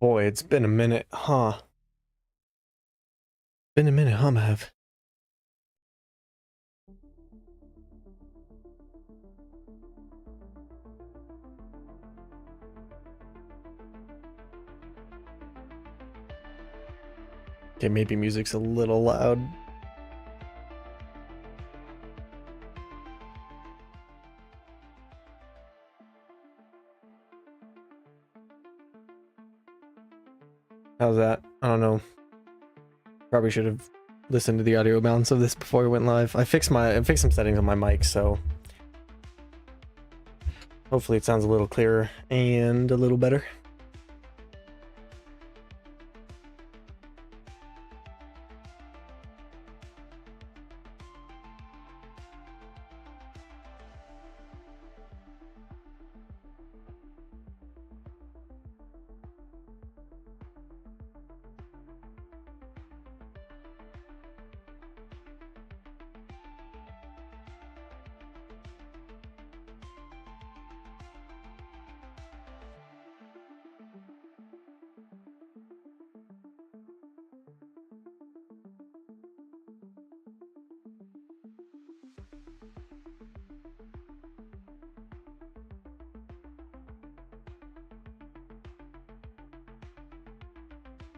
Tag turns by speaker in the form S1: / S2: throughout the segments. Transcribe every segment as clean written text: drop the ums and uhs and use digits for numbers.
S1: Boy, it's been a minute, huh? Been a minute, huh, Mav? Okay, maybe music's a little loud. How's that? I don't know. Probably should have listened to the audio balance of this before we went live. I fixed some settings on my mic, so hopefully it sounds a little clearer and a little better.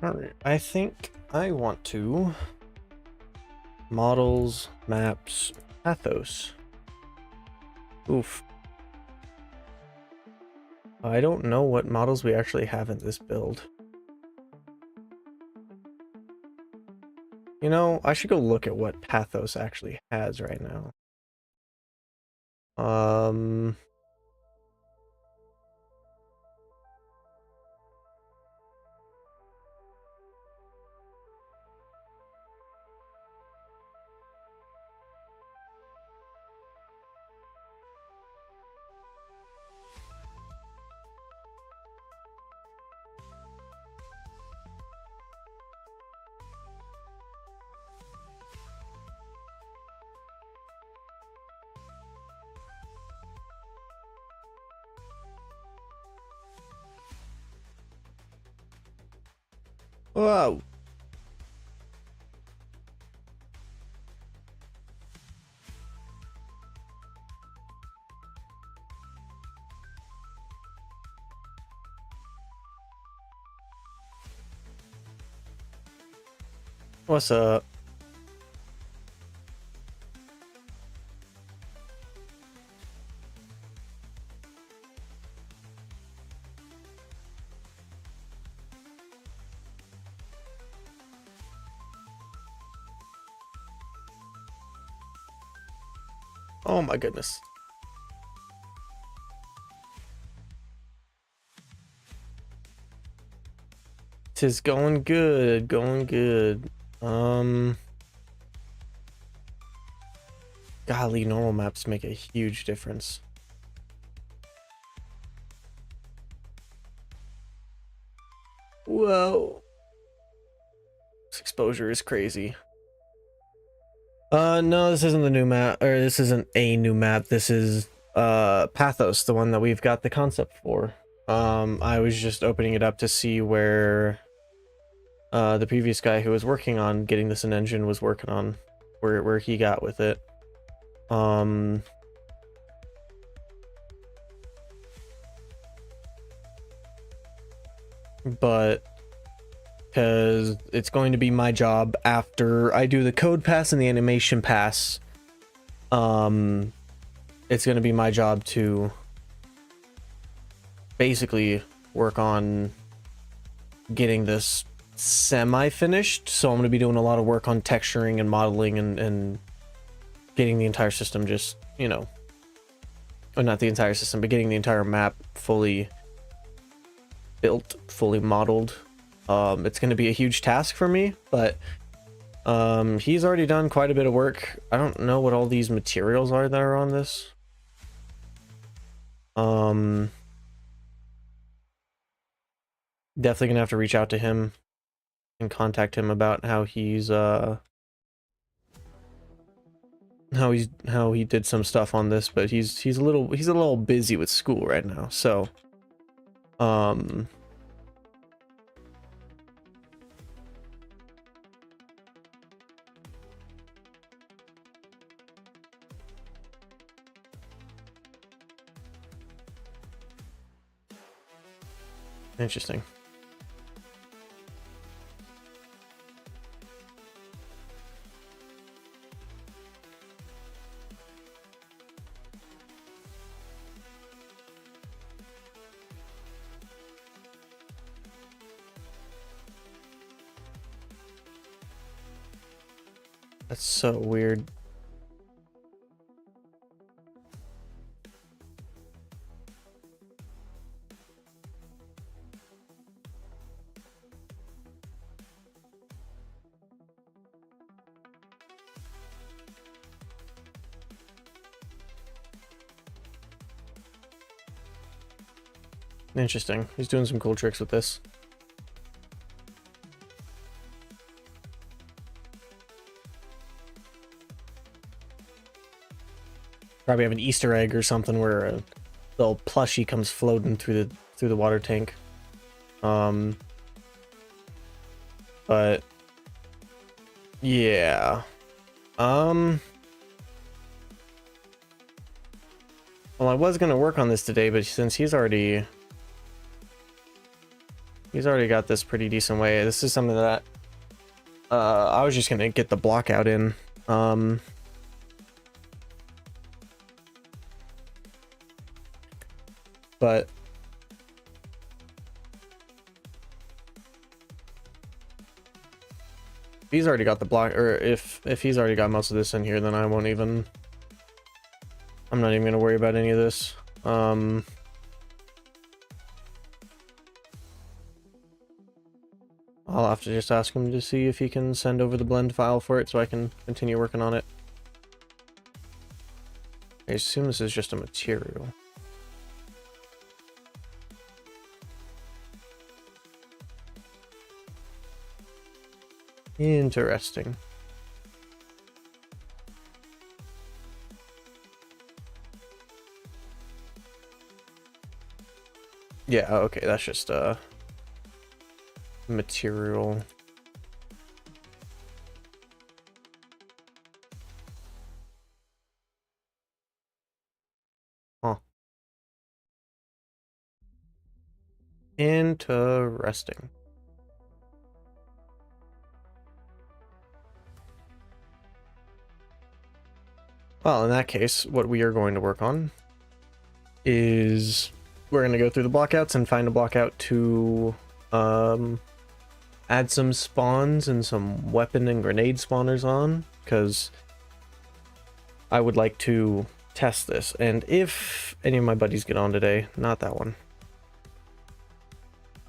S1: Alright, I think I want to models, maps, pathos. Oof. I don't know what models we actually have in this build. You know, I should go look at what pathos actually has right now. Whoa. What's up? Oh my goodness. Tis going good, going good. Golly, normal maps make a huge difference. Whoa. This exposure is crazy. No, this isn't the new map, or this isn't a new map. This is Pathos, the one that we've got the concept for. I was just opening it up to see where the previous guy who was working on getting this in engine was working on, where he got with it. But because it's going to be my job after I do the code pass and the animation pass, it's going to be my job to basically work on getting this semi-finished. So I'm going to be doing a lot of work on texturing and modeling and getting the entire system just, you know, or not the entire system, but getting the entire map fully built, fully modeled. It's going to be a huge task for me, but he's already done quite a bit of work. I don't know what all these materials are that are on this. Definitely gonna have to reach out to him and contact him about how he's how he did some stuff on this, but he's a little busy with school right now, so Interesting. That's so weird. Interesting. He's doing some cool tricks with this. Probably have an Easter egg or something where a little plushie comes floating through the water tank. But yeah. Well, I was gonna work on this today, but since he's already got this pretty decent way, this is something that I was just gonna get the block out in. But if he's already got the block, or if he's already got most of this in here, then I won't even. I'm not even gonna worry about any of this. I'll have to just ask him to see if he can send over the blend file for it so I can continue working on it. I assume this is just a material. Interesting. Yeah, okay, that's just material. Huh. Interesting. Well, in that case, what we are going to work on is we're going to go through the blockouts and find a blockout to add some spawns and some weapon and grenade spawners on, because I would like to test this. And if any of my buddies get on today, not that one.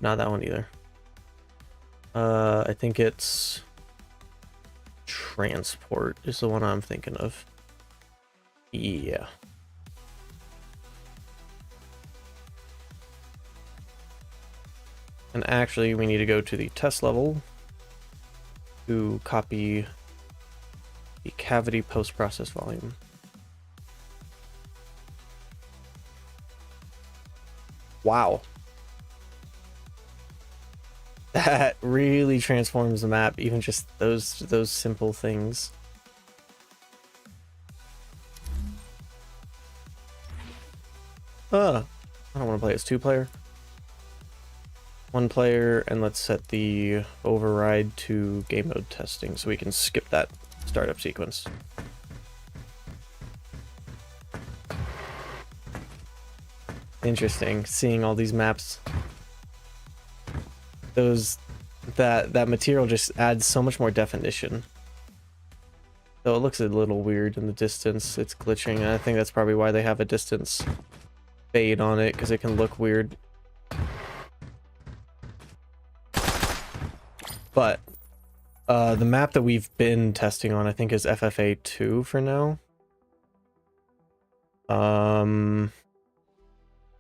S1: Not that one either. I think it's transport is the one I'm thinking of. Yeah. And actually, we need to go to the test level to copy the cavity post-process volume. Wow. That really transforms the map, even just those simple things. I don't want to play as 2-player. 1-player, and let's set the override to game mode testing so we can skip that startup sequence. Interesting, seeing all these maps. That material just adds so much more definition. Though it looks a little weird in the distance, it's glitching, and I think that's probably why they have a distance fade on it, because it can look weird. But the map that we've been testing on, I think, is FFA2 for now.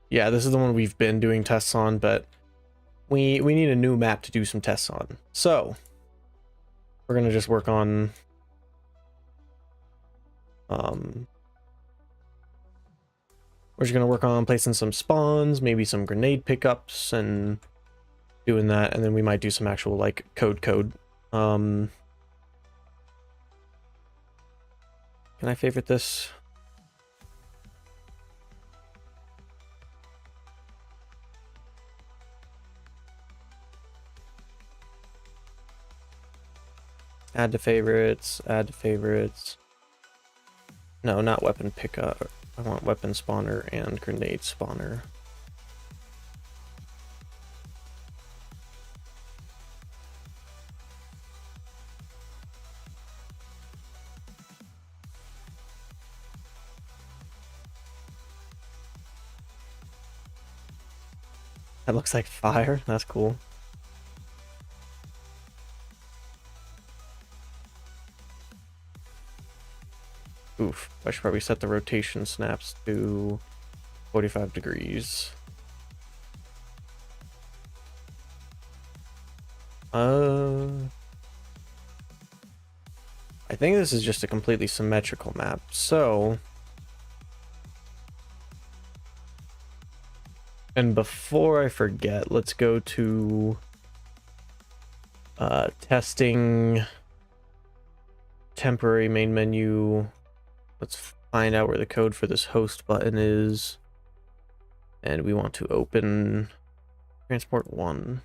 S1: Yeah, this is the one we've been doing tests on, but we need a new map to do some tests on. So we're gonna just work on we're just gonna work on placing some spawns, maybe some grenade pickups, and doing that, and then we might do some actual like code. Can I favorite this? Add to favorites, add to favorites. No, not weapon pickup. I want weapon spawner and grenade spawner. That looks like fire. That's cool. Oof. I should probably set the rotation snaps to 45 degrees. I think this is just a completely symmetrical map, so... And before I forget, let's go to testing, temporary main menu. Let's find out where the code for this host button is. And we want to open transport 1.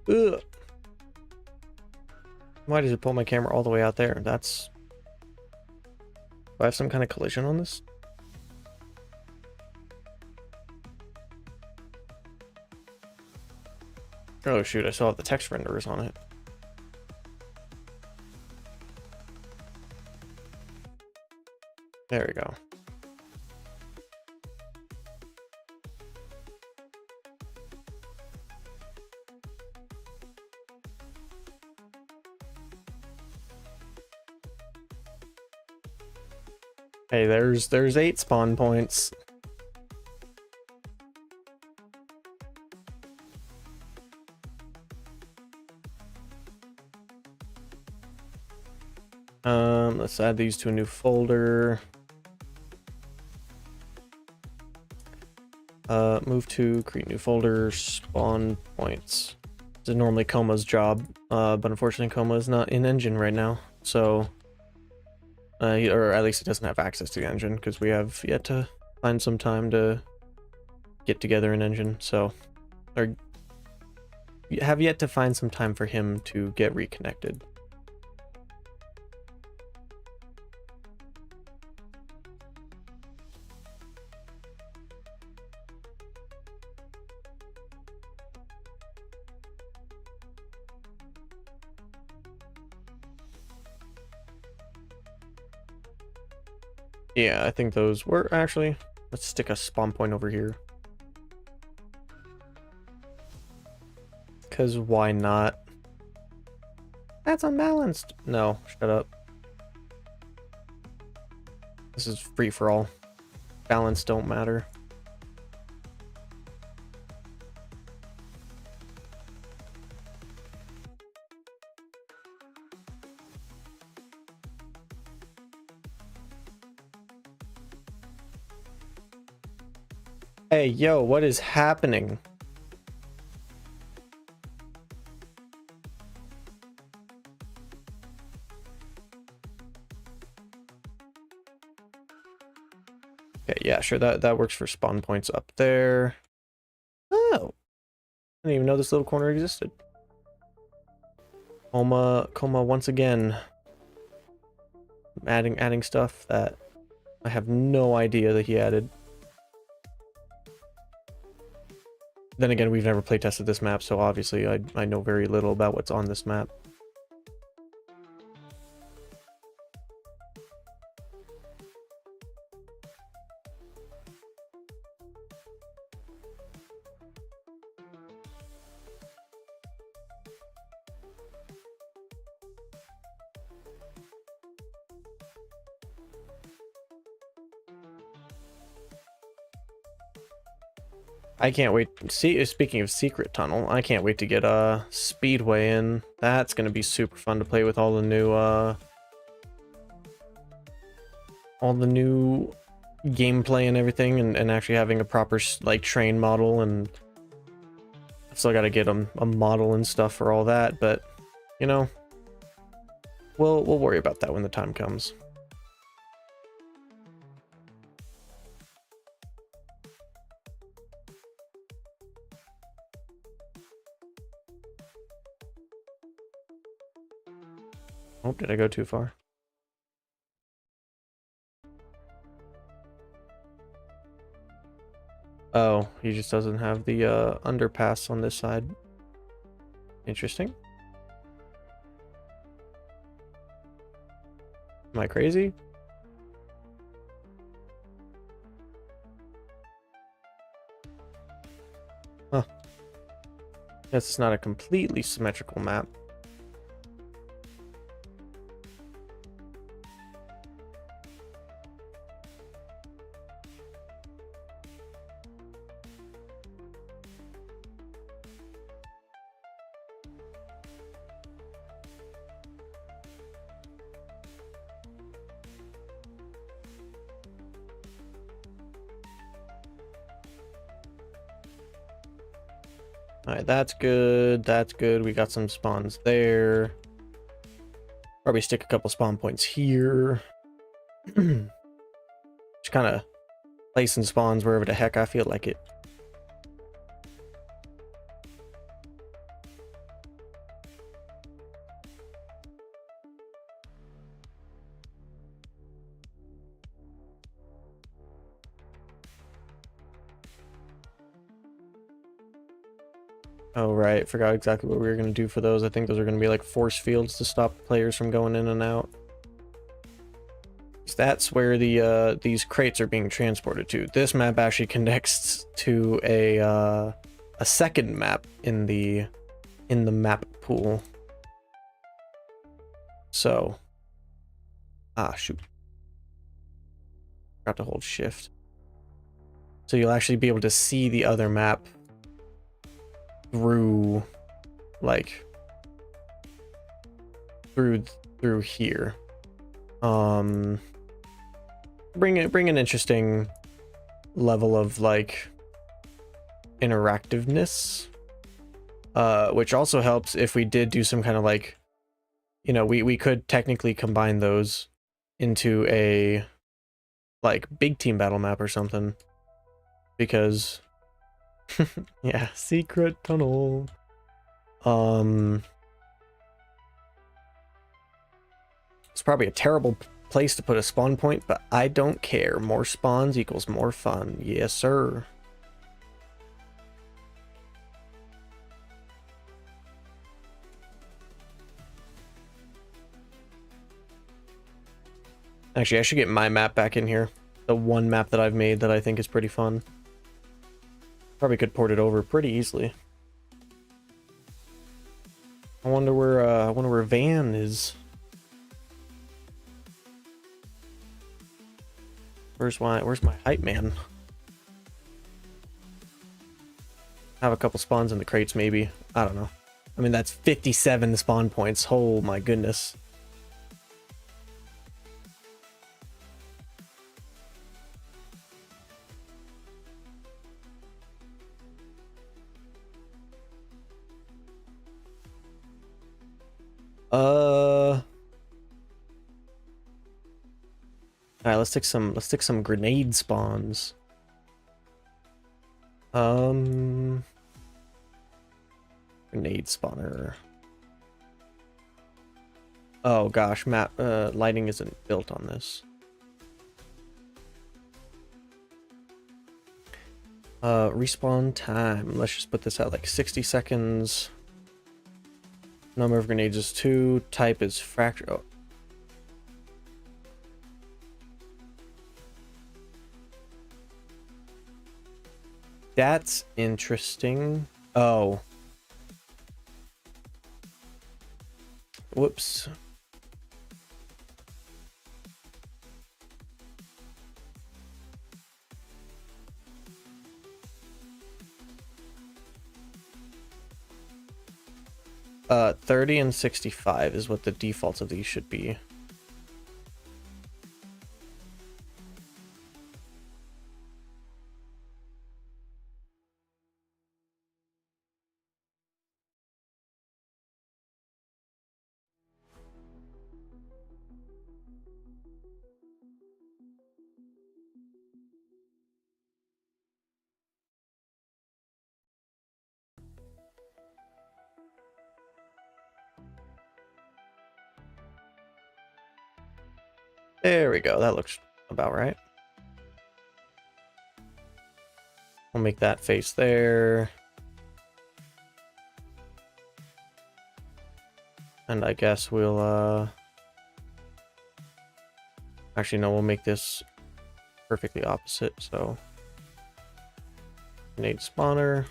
S1: Ugh. Why does it pull my camera all the way out there? That's... Do I have some kind of collision on this? Oh shoot, I still have the text renderers on it. There we go. Hey, there's 8 spawn points. Let's add these to a new folder. Move to create new folder, spawn points. This is normally Coma's job, but unfortunately Coma is not in engine right now, so or at least he doesn't have access to the engine because we have yet to find some time to get together in engine, so or have yet to find some time for him to get reconnected. Yeah, I think those were actually... Let's stick a spawn point over here. Because why not? That's unbalanced. No, shut up. This is free for all. Balance don't matter. Hey, yo, what is happening? Okay, yeah, sure, that works for spawn points up there. Oh, I didn't even know this little corner existed. Coma once again. Adding stuff that I have no idea that he added. Then again, we've never play tested this map, so obviously I know very little about what's on this map. I can't wait. See, speaking of secret tunnel, I can't wait to get Speedway in. That's gonna be super fun to play with all the new gameplay and everything, and actually having a proper like train model. And I've still got to get a model and stuff for all that, but you know, we'll worry about that when the time comes. Oh, did I go too far? Oh, he just doesn't have the underpass on this side. Interesting. Am I crazy? Huh. Guess it's not a completely symmetrical map. Alright, that's good. That's good. We got some spawns there. Probably stick a couple spawn points here. Just kind of placing spawns wherever the heck I feel like it. Oh, right. Forgot exactly what we were going to do for those. I think those are going to be like force fields to stop players from going in and out. So that's where the these crates are being transported to. This map actually connects to a second map in the map pool. So, shoot. Forgot to hold shift. So you'll actually be able to see the other map through, like, through here. Bring an interesting level of like interactiveness, which also helps if we did do some kind of like, you know, we could technically combine those into a like big team battle map or something, because yeah, secret tunnel. It's probably a terrible place to put a spawn point, but I don't care. More spawns equals more fun. Yes, sir. Actually, I should get my map back in here. The one map that I've made that I think is pretty fun. Probably could port it over pretty easily. I wonder where Van is. Where's my hype man? Have a couple spawns in the crates, maybe. I don't know. I mean, that's 57 spawn points. Oh my goodness. Alright, let's take some grenade spawns. Grenade spawner. Oh gosh, map lighting isn't built on this. Respawn time. Let's just put this at like 60 seconds. Number of grenades is 2. Type is fracture. Oh. That's interesting. Oh. Whoops. 30 and 65 is what the defaults of these should be. There we go. That looks about right. We'll make that face there. And I guess we'll, actually, no, we'll make this perfectly opposite, so. Grenade spawner.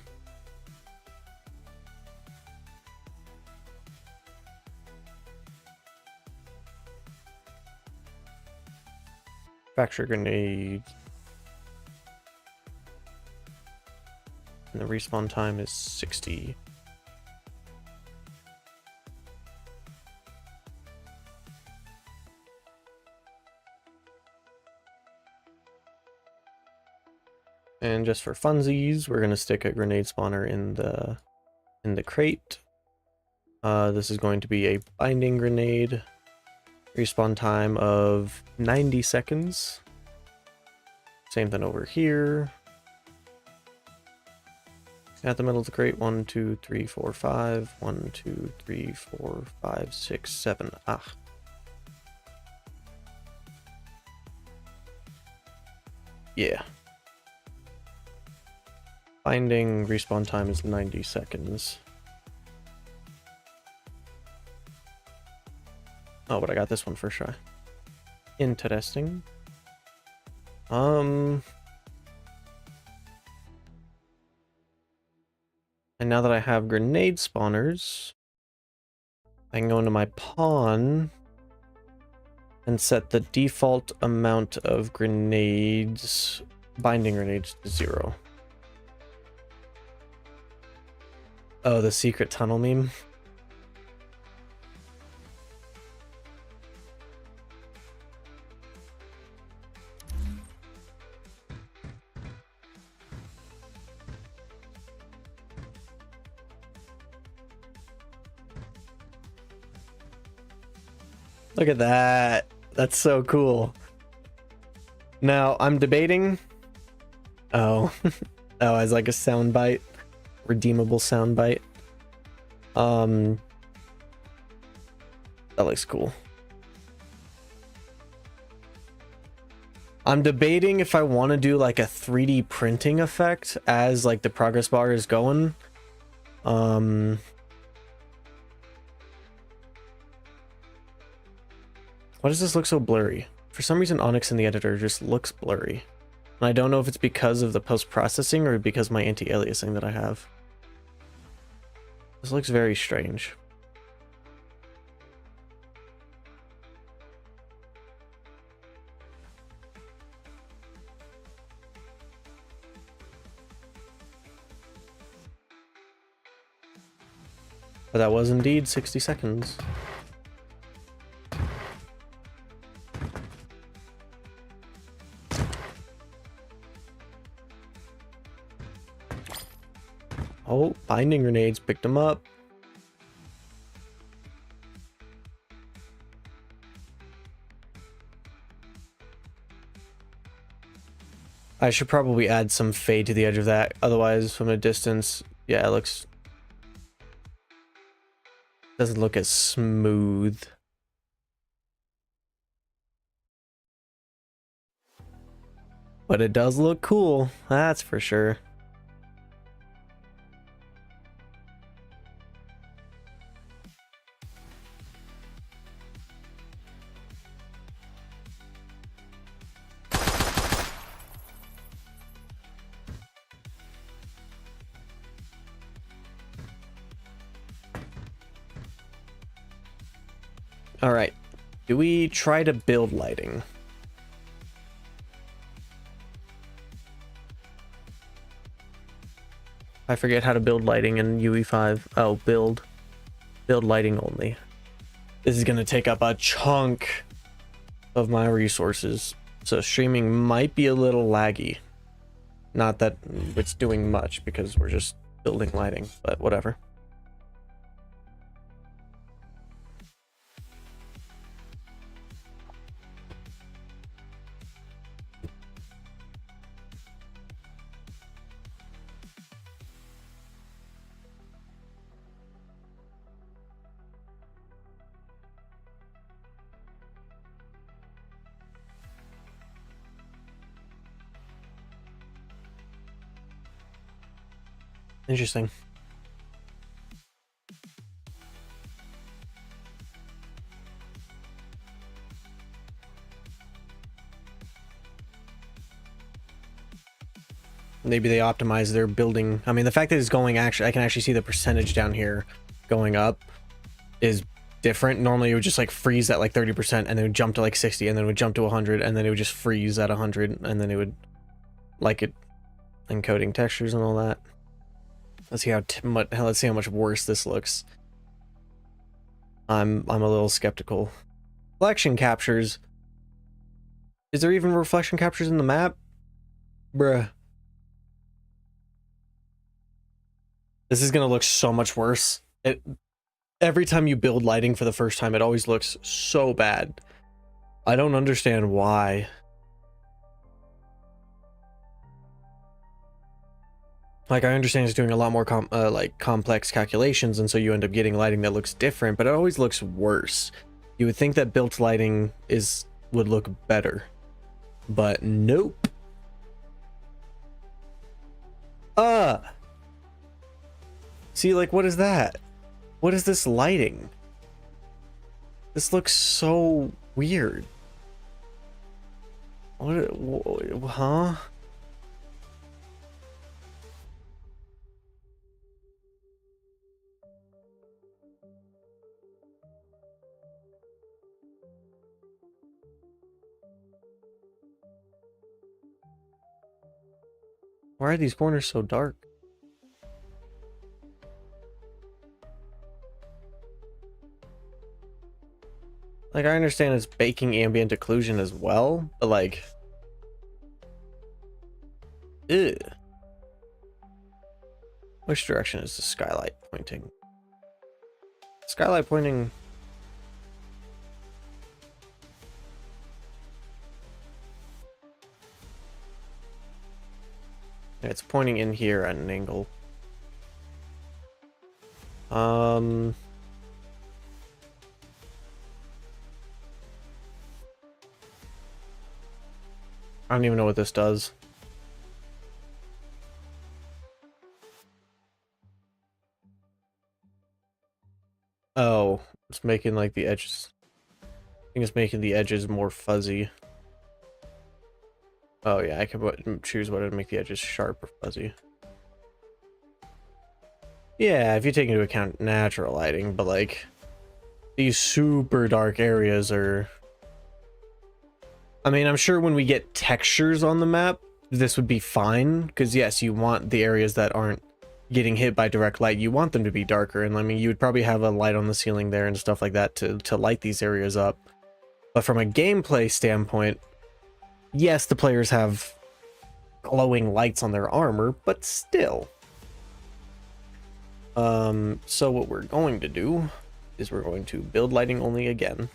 S1: Fracture grenade. And the respawn time is 60. And just for funsies, we're gonna stick a grenade spawner in the crate. This is going to be a binding grenade. Respawn time of 90 seconds. Same thing over here. At the middle of the crate, 1, 2, 3, 4, 5. 1, 2, 3, 4, 5, 6, 7. Ah. Yeah. Binding respawn time is 90 seconds. Oh, but I got this one for sure. Interesting. And now that I have grenade spawners, I can go into my pawn and set the default amount of grenades, binding grenades, to 0. Oh, the secret tunnel meme. Look at that. That's so cool. Now, I'm debating. Oh. Oh, as like a soundbite. Redeemable soundbite. That looks cool. I'm debating if I want to do like a 3D printing effect as like the progress bar is going. Why does this look so blurry? For some reason, Onyx in the editor just looks blurry. And I don't know if it's because of the post-processing or because my anti-aliasing that I have. This looks very strange. But that was indeed 60 seconds. Oh, binding grenades, picked them up. I should probably add some fade to the edge of that. Otherwise, from a distance, yeah, it looks... doesn't look as smooth. But it does look cool, that's for sure. All right, do we try to build lighting? I forget how to build lighting in UE5. Oh, build Build lighting only. This is going to take up a chunk of my resources, so streaming might be a little laggy. Not that it's doing much because we're just building lighting, but whatever. Interesting. Maybe they optimize their building. I mean, the fact that it's going actually, I can actually see the percentage down here going up is different. Normally it would just like freeze at like 30% and then it would jump to like 60 and then it would jump to 100 and then it would just freeze at 100 and then it would like it encoding textures and all that. Let's see let's see how much worse this looks. I'm a little skeptical. Reflection captures. Is there even reflection captures in the map? Bruh. This is gonna look so much worse. Every time you build lighting for the first time, it always looks so bad. I don't understand why. Like, I understand it's doing a lot more like complex calculations, and so you end up getting lighting that looks different, but it always looks worse. You would think that built lighting would look better, but nope. See, like, what is that? What is this lighting? This looks so weird. What, huh? Why are these corners so dark? Like, I understand it's baking ambient occlusion as well, but like... Ew. Which direction is the skylight pointing? Skylight pointing... It's pointing in here at an angle. I don't even know what this does. Oh, it's making like the edges. I think it's making the edges more fuzzy. Oh yeah, I can choose whether to make the edges sharp or fuzzy. Yeah, if you take into account natural lighting, but like these super dark areas are... I mean, I'm sure when we get textures on the map, this would be fine, because yes, you want the areas that aren't getting hit by direct light, you want them to be darker, and I mean, you would probably have a light on the ceiling there and stuff like that to light these areas up. But from a gameplay standpoint, yes, the players have glowing lights on their armor, but still. So what we're going to do is we're going to build lighting only again.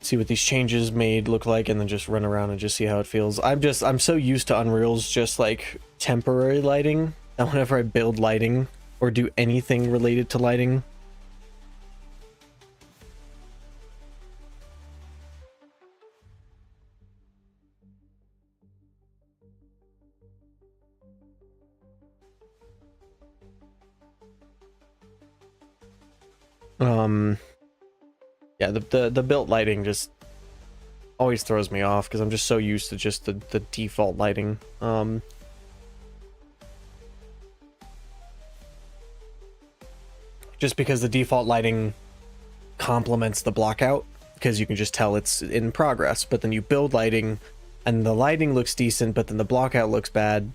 S1: See what these changes made look like, and then just run around and just see how it feels. I'm so used to Unreal's just like temporary lighting that whenever I build lighting or do anything related to lighting, yeah, the built lighting just always throws me off because I'm just so used to just the default lighting. Just because the default lighting complements the blockout, because you can just tell it's in progress, but then you build lighting and the lighting looks decent, but then the blockout looks bad,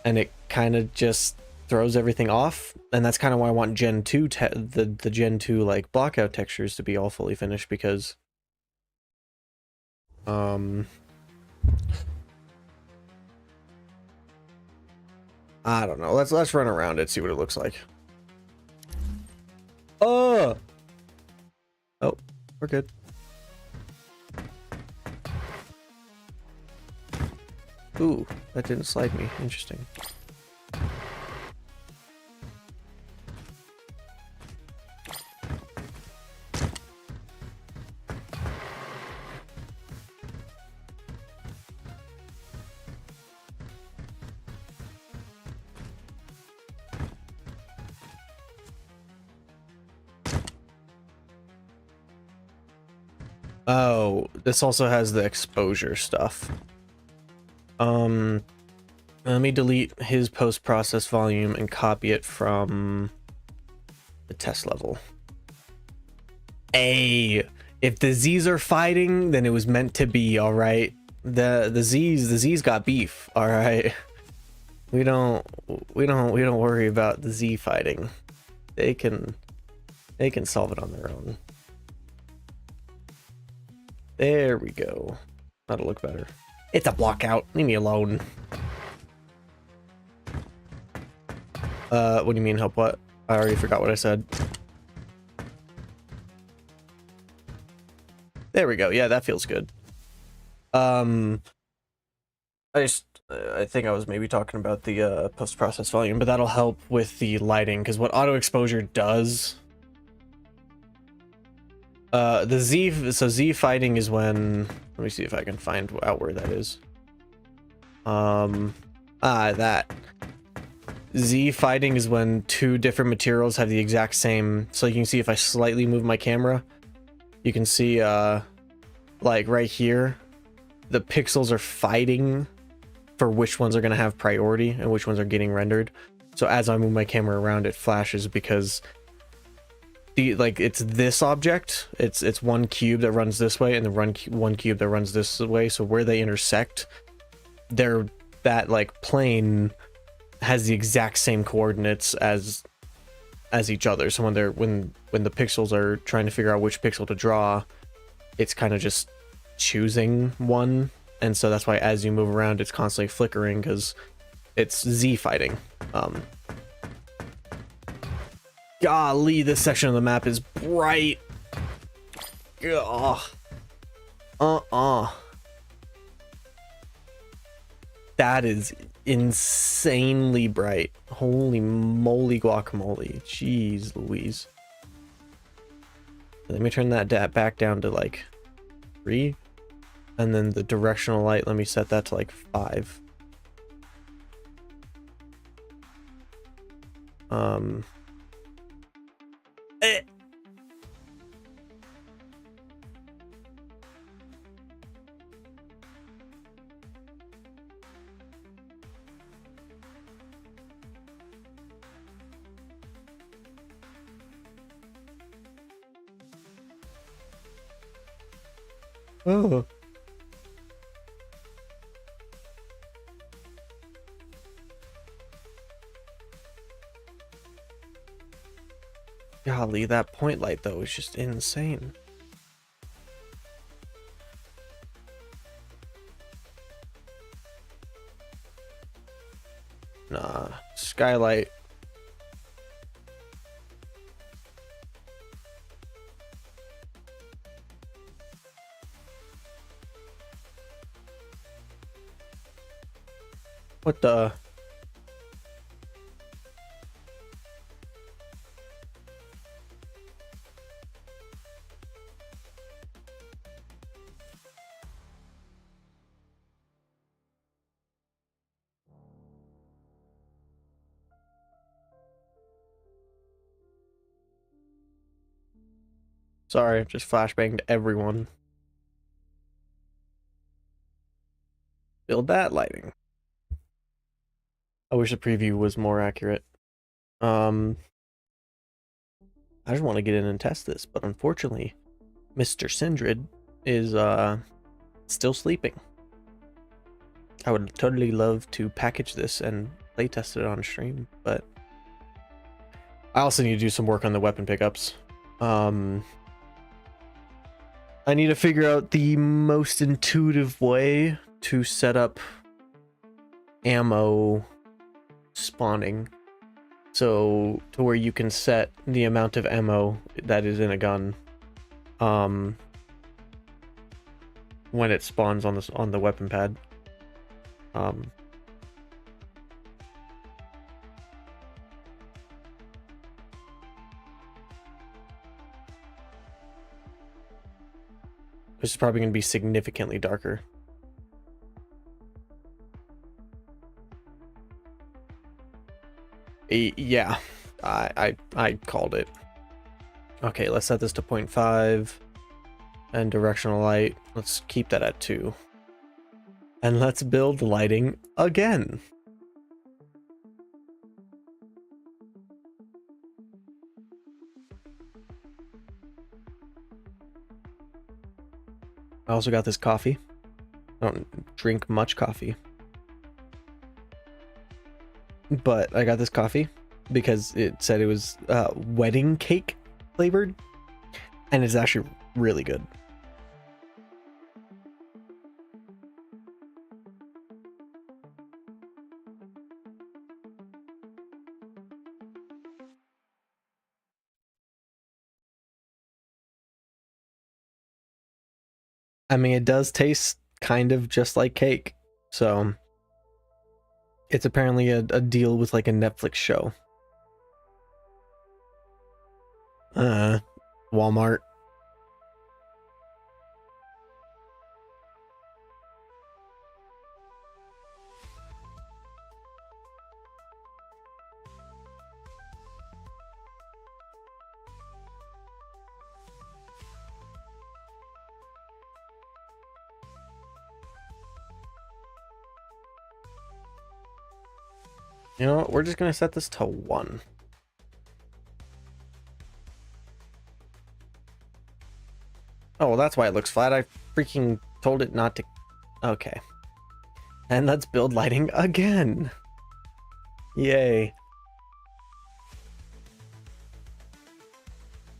S1: and it kind of just throws everything off, and that's kind of why I want Gen 2 the Gen 2 like blockout textures to be all fully finished, because I don't know. Let's run around it, see what it looks like. Oh, we're good. Ooh, that didn't slide me. Interesting. Oh, this also has the exposure stuff. Let me delete his post-process volume and copy it from the test level. Hey, if the Z's are fighting, then it was meant to be, all right? The Z's got beef, all right? We don't worry about the Z fighting. They can solve it on their own. There we go. That'll look better. It's a block out. Leave me alone. What do you mean help what? I already forgot what I said. There we go. Yeah, that feels good. I think I was maybe talking about the post-process volume, but that'll help with the lighting, because what auto exposure does, the Z fighting is when, let me see if I can find out where that is. That Z fighting is when two different materials have the exact same, so you can see if I slightly move my camera, you can see like right here the pixels are fighting for which ones are going to have priority and which ones are getting rendered. So as I move my camera around, it flashes, because it's this object, it's one cube that runs this way and the one cube that runs this way, so where they intersect, that like plane has the exact same coordinates as each other. So when the pixels are trying to figure out which pixel to draw, it's kind of just choosing one, and so that's why as you move around it's constantly flickering, because it's Z fighting. Golly, this section of the map is bright. Ugh. That is insanely bright. Holy moly guacamole. Jeez Louise. Let me turn that back down to like 3. And then the directional light, let me set that to like 5. Oh. Golly, that point light though is just insane. Nah, skylight. What the? Sorry, I've just flashbanged everyone. Build that lighting. I wish the preview was more accurate. I just want to get in and test this, but unfortunately, Mr. Sindrid is still sleeping. I would totally love to package this and playtest it on stream, but I also need to do some work on the weapon pickups. I need to figure out the most intuitive way to set up ammo spawning. So to where you can set the amount of ammo that is in a gun when it spawns on the weapon pad. This is probably going to be significantly darker. Yeah, I called it. Okay, let's set this to 0.5 and directional light. Let's keep that at 2. And let's build lighting again. I also got this coffee. I don't drink much coffee. But I got this coffee because it said it was wedding cake flavored. And it's actually really good. I mean, it does taste kind of just like cake. So it's apparently a deal with like a Netflix show. Walmart. You know what? We're just gonna set this to 1. Oh, well, that's why it looks flat. I freaking told it not to. Okay. And let's build lighting again. Yay.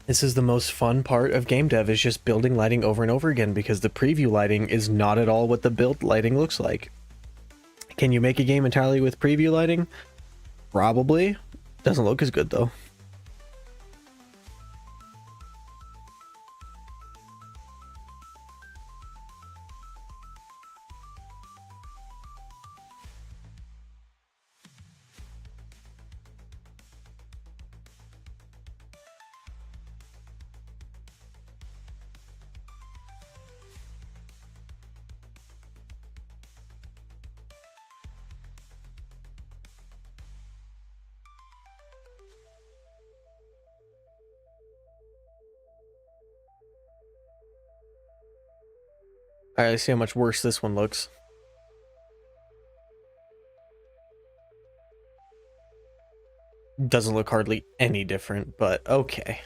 S1: This is the most fun part of game dev, is just building lighting over and over again, because the preview lighting is not at all what the build lighting looks like. Can you make a game entirely with preview lighting? Probably. Doesn't look as good though. Alright, let's see how much worse this one looks. Doesn't look hardly any different, but okay.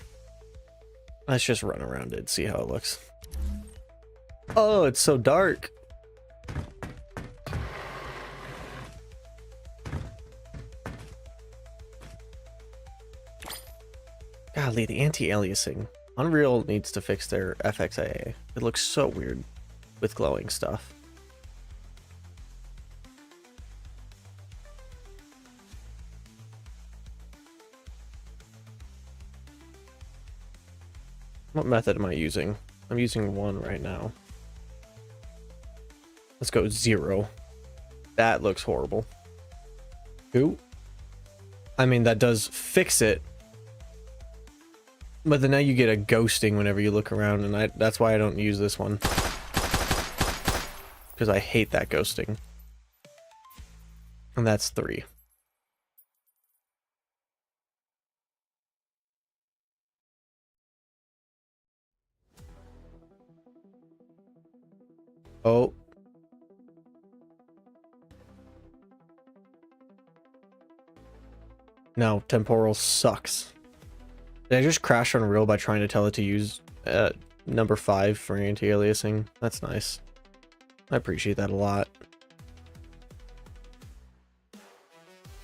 S1: Let's just run around it, see how it looks. Oh, it's so dark. Golly, the anti-aliasing. Unreal needs to fix their FXAA. It looks so weird with glowing stuff. What method am I using? I'm using 1 right now. Let's go 0. That looks horrible. 2. I mean, that does fix it. But then now you get a ghosting whenever you look around, and that's why I don't use this one. Because I hate that ghosting. And that's 3. Oh. No, temporal sucks. Did I just crash Unreal by trying to tell it to use number 5 for anti-aliasing? That's nice. I appreciate that a lot.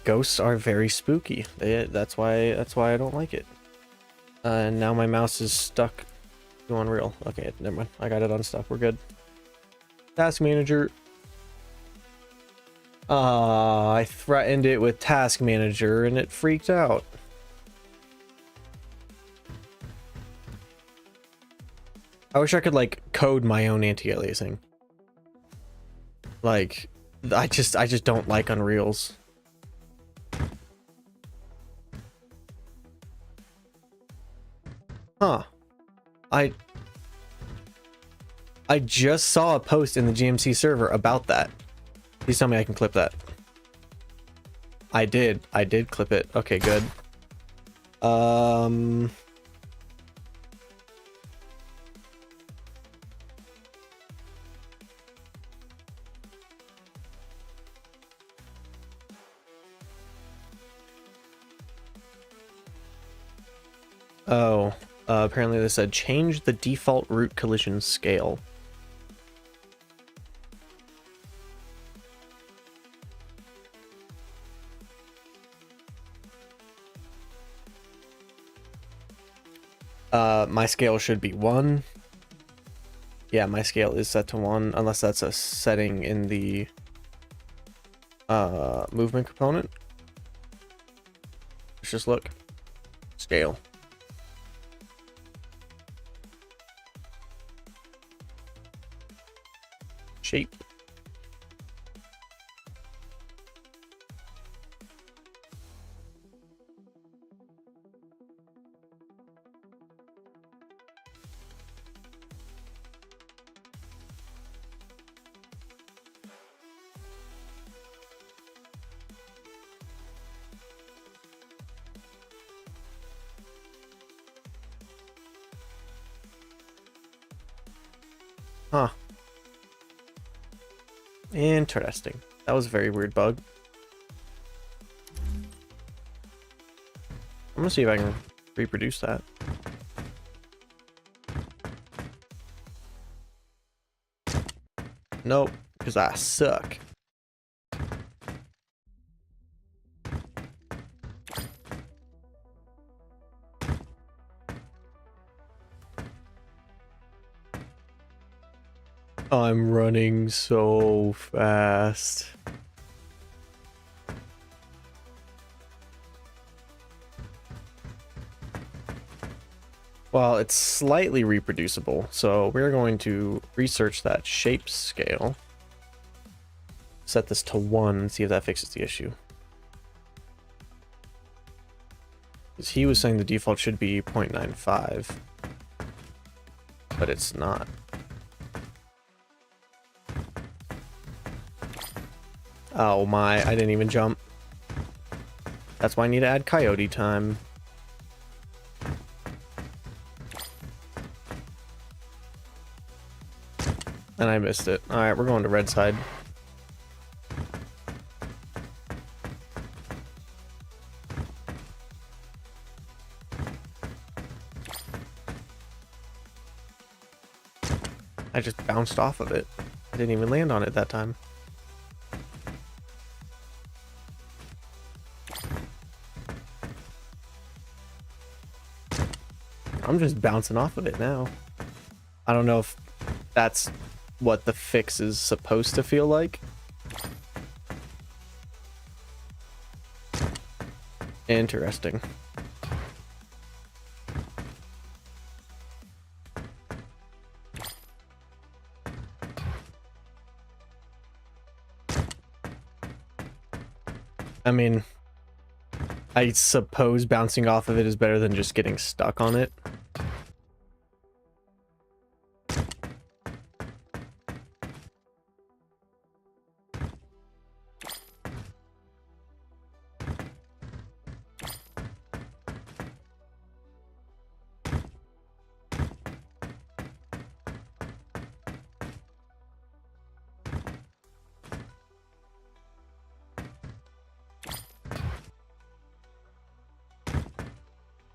S1: ghosts are very spooky. That's why I don't like it. And now my mouse is stuck to Unreal. Okay, never mind. I got it unstuck. We're good. Task Manager. I threatened it with Task Manager and it freaked out. I wish I could like code my own anti-aliasing. Like, I just don't like Unreals. Huh. I just saw a post in the GMC server about that. Please tell me I can clip that. I did clip it. Okay, good. Oh, apparently they said change the default root collision scale. My scale should be 1. Yeah, my scale is set to 1, unless that's a setting in the movement component. Let's just look. Scale. Shape. Huh. Interesting. That was a very weird bug. I'm gonna see if I can reproduce that. Nope, because I suck. I'm running so fast. Well, it's slightly reproducible, so we're going to research that shape scale. Set this to 1 and see if that fixes the issue. Because he was saying the default should be 0.95, but it's not. Oh my, I didn't even jump. That's why I need to add coyote time. And I missed it. Alright, we're going to red side. I just bounced off of it. I didn't even land on it that time. I'm just bouncing off of it now. I don't know if that's what the fix is supposed to feel like. Interesting. I mean, I suppose bouncing off of it is better than just getting stuck on it.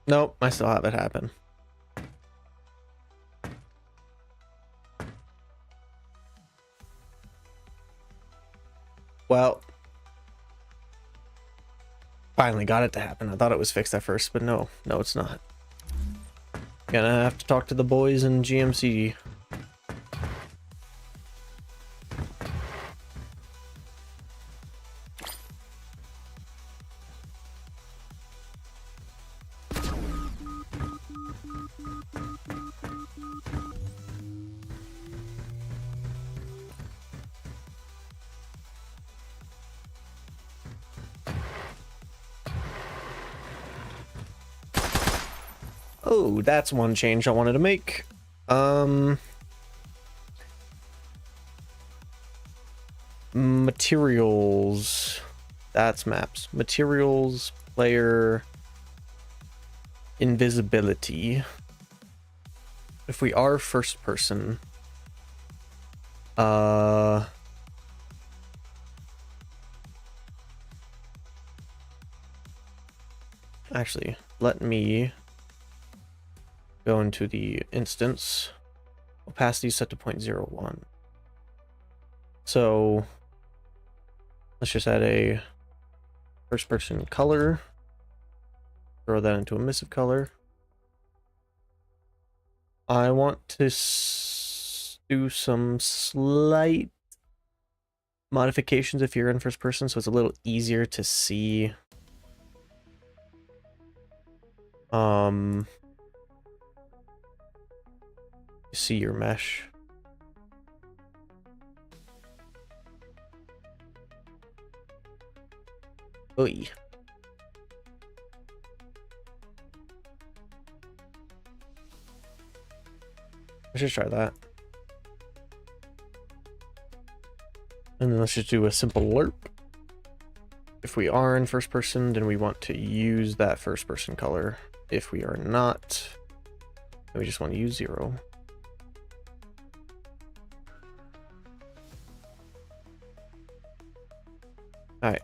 S1: Nope, I still have it happen. Well, finally got it to happen. I thought it was fixed at first, but no, it's not. Gonna have to talk to the boys in GMC. Oh, that's one change I wanted to make. Materials. That's maps. Materials, player, invisibility. If we are first person, actually, let me go into the instance. Opacity set to 0.01. So let's just add a first person color. Throw that into emissive color. I want to do some slight modifications if you're in first person, so it's a little easier to see. See your mesh. Oy. Let's just try that. And then let's just do a simple lerp. If we are in first person, then we want to use that first person color. If we are not, then we just want to use 0. Alright,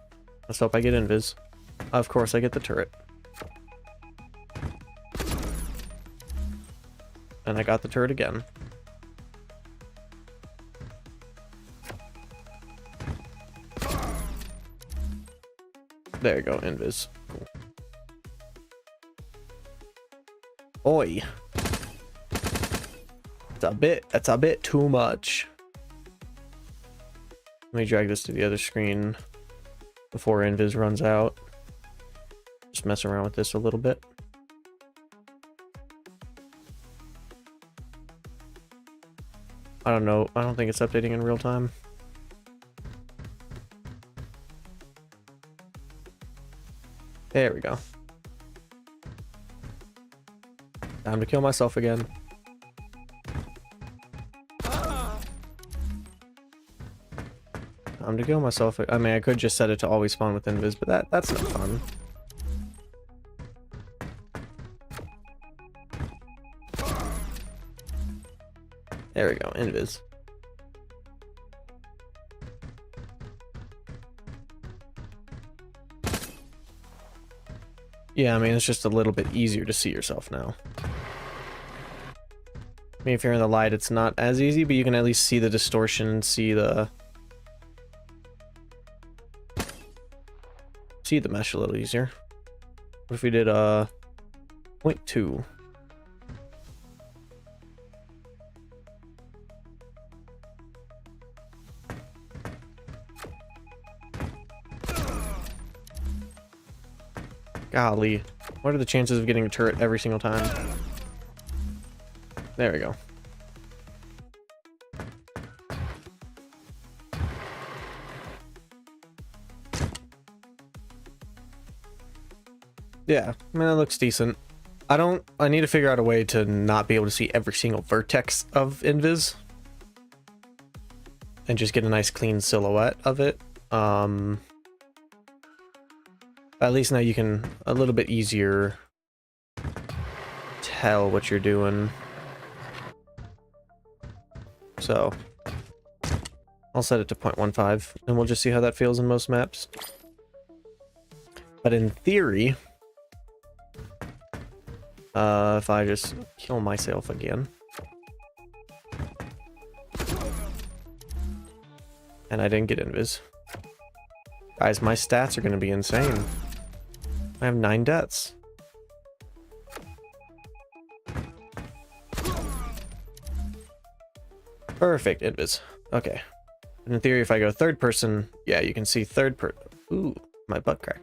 S1: let's hope I get invis. Of course I get the turret. And I got the turret again. There you go, invis. Cool. Oi. That's a bit too much. Let me drag this to the other screen before invis runs out. Just mess around with this a little bit. I don't know. I don't think it's updating in real time. There we go. Time to kill myself again. Time to kill myself. I mean, I could just set it to always spawn with invis, but that's not fun. There we go, invis. Yeah, I mean, it's just a little bit easier to see yourself now. I mean, if you're in the light, it's not as easy, but you can at least see the distortion and see the mesh a little easier. What if we did 0.2? Golly, what are the chances of getting a turret every single time? There we go. Yeah, I mean, that looks decent. I need to figure out a way to not be able to see every single vertex of invis. And just get a nice clean silhouette of it. At least now you can a little bit easier tell what you're doing. So I'll set it to 0.15 and we'll just see how that feels in most maps. But in theory, if I just kill myself again. And I didn't get invis. Guys, my stats are going to be insane. I have 9 deaths. Perfect, invis. Okay. In theory, if I go third person, yeah, you can see third person. Ooh, my butt crack.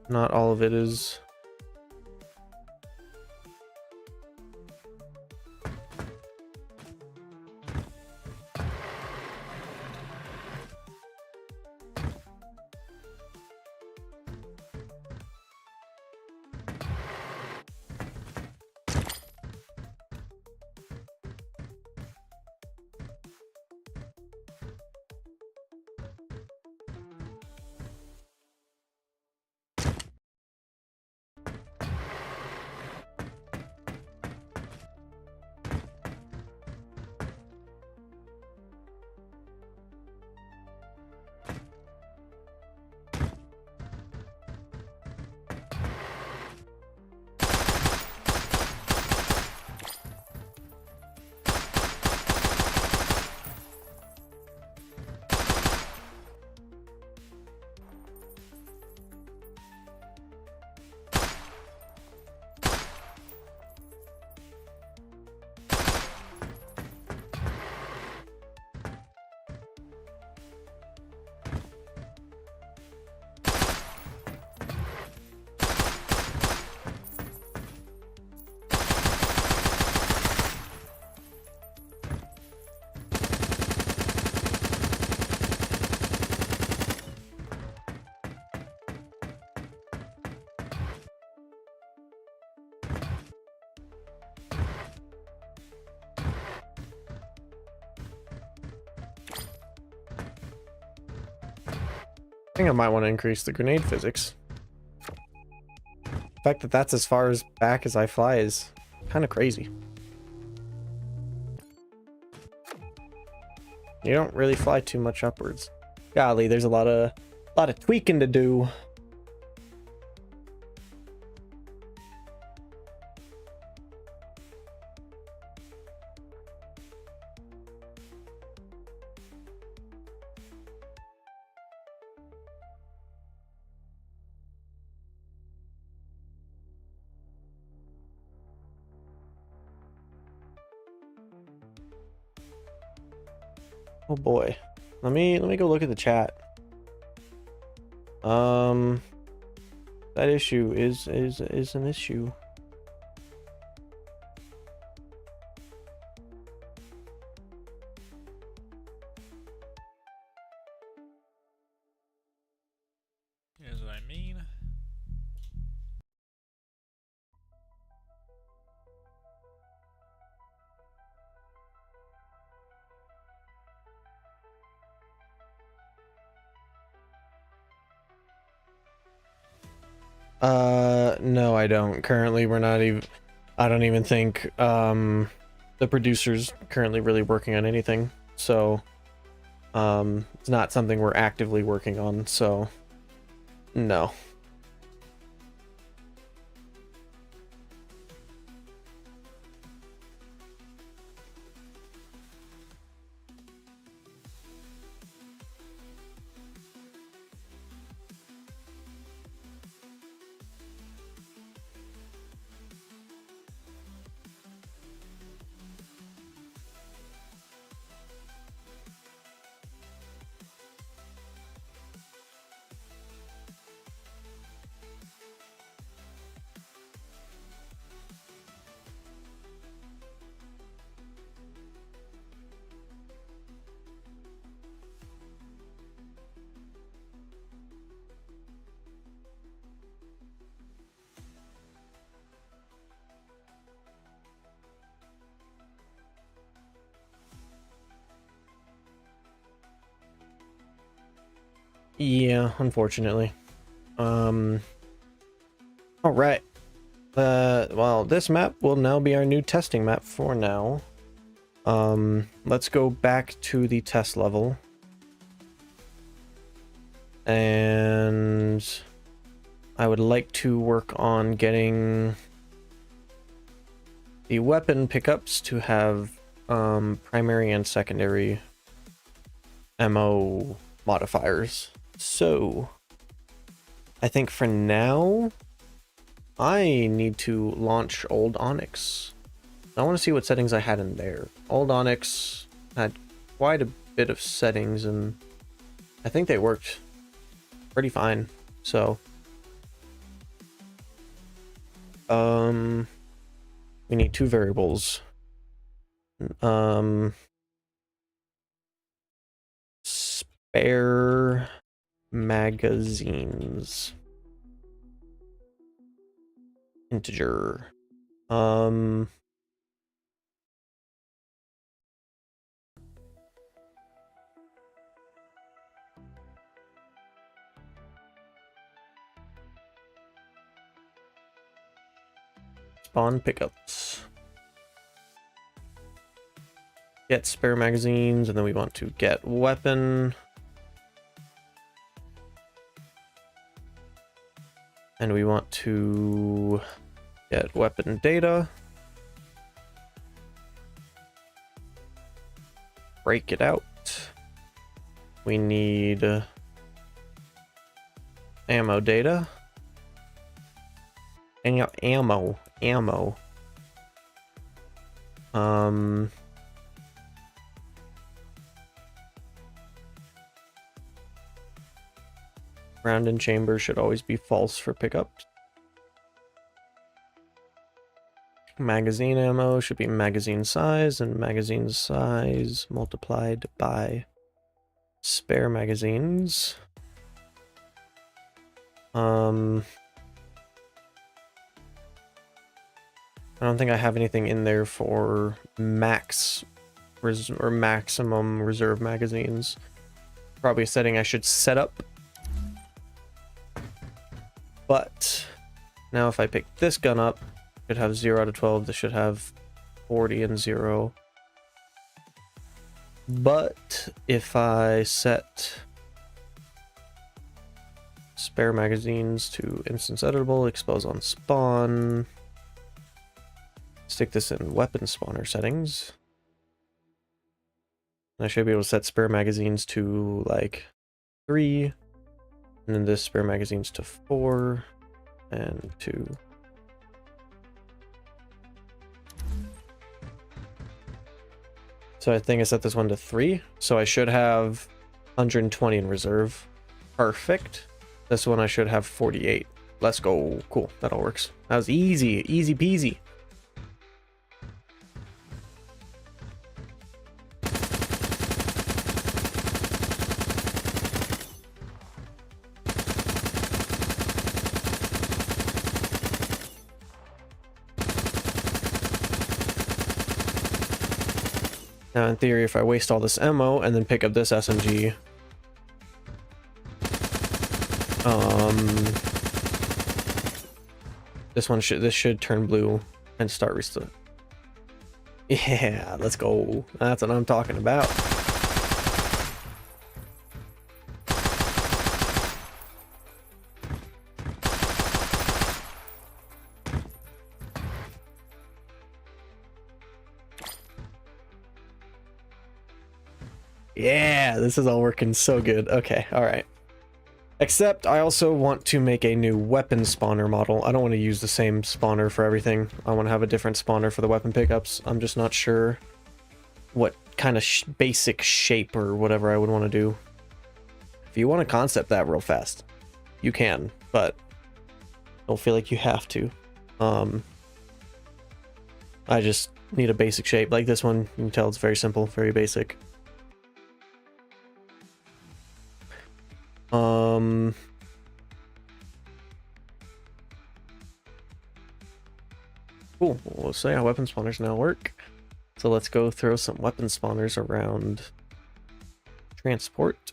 S1: Not all of it is. I think I might want to increase the grenade physics. The fact that that's as far as back as I fly is kind of crazy. You don't really fly too much upwards. Golly, there's a lot of tweaking to do. Oh boy. Let me go look at the chat. That issue is an issue.
S2: Here's what I mean.
S1: No, I don't. Currently, we're not even, I don't even think, the producer's currently really working on anything. So, it's not something we're actively working on, so, no. Yeah, unfortunately. All right. Well, this map will now be our new testing map for now. Let's go back to the test level. And I would like to work on getting the weapon pickups to have primary and secondary ammo modifiers. So I think for now I need to launch old Onyx. I want to see what settings I had in there. Old Onyx had quite a bit of settings and I think they worked pretty fine. So we need two variables. Spare magazines. Integer. Spawn pickups. Get spare magazines, and then we want to get weapon. And we want to get weapon data. Break it out. We need ammo data. And ammo. Round and chamber should always be false for pickups. Magazine ammo should be magazine size, and magazine size multiplied by spare magazines. I don't think I have anything in there for max or maximum reserve magazines. Probably a setting I should set up. But now if I pick this gun up, it should have 0 out of 12. This should have 40 and 0. But if I set spare magazines to instance editable, expose on spawn, stick this in weapon spawner settings, I should be able to set spare magazines to like 3, and then this spare magazines to 4 and 2. So I think I set this one to 3, so I should have 120 in reserve. Perfect. This one I should have 48. Let's go. Cool, that all works. That was easy peasy. Now, in theory, if I waste all this ammo and then pick up this SMG, this should turn blue and start restart. Yeah, let's go. That's what I'm talking about. Yeah, this is all working so good. Okay, all right. Except I also want to make a new weapon spawner model. I don't want to use the same spawner for everything. I want to have a different spawner for the weapon pickups. I'm just not sure what kind of basic shape or whatever I would want to do. If you want to concept that real fast, you can, but don't feel like you have to. I just need a basic shape. Like this one, you can tell it's very simple, very basic. Cool. We'll see how weapon spawners now work. So let's go throw some weapon spawners around transport.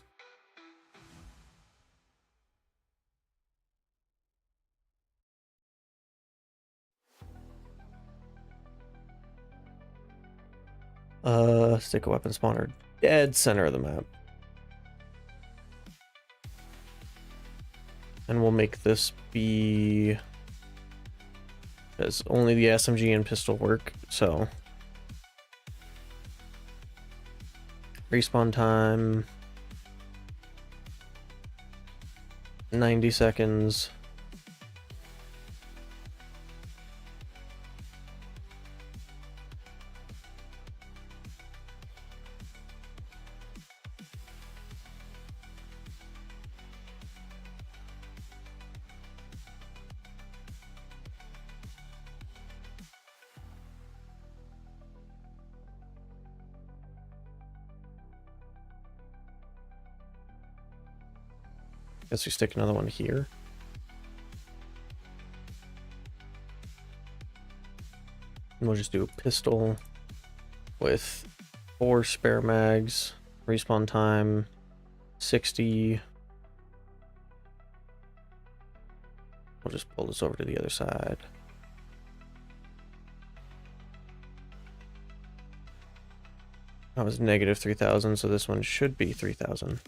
S1: Stick a weapon spawner dead center of the map. And we'll make this be because only the SMG and pistol work. So respawn time 90 seconds. Guess we stick another one here. And we'll just do a pistol with 4 spare mags. Respawn time 60. We'll just pull this over to the other side. That was negative 3,000, so this one should be 3,000.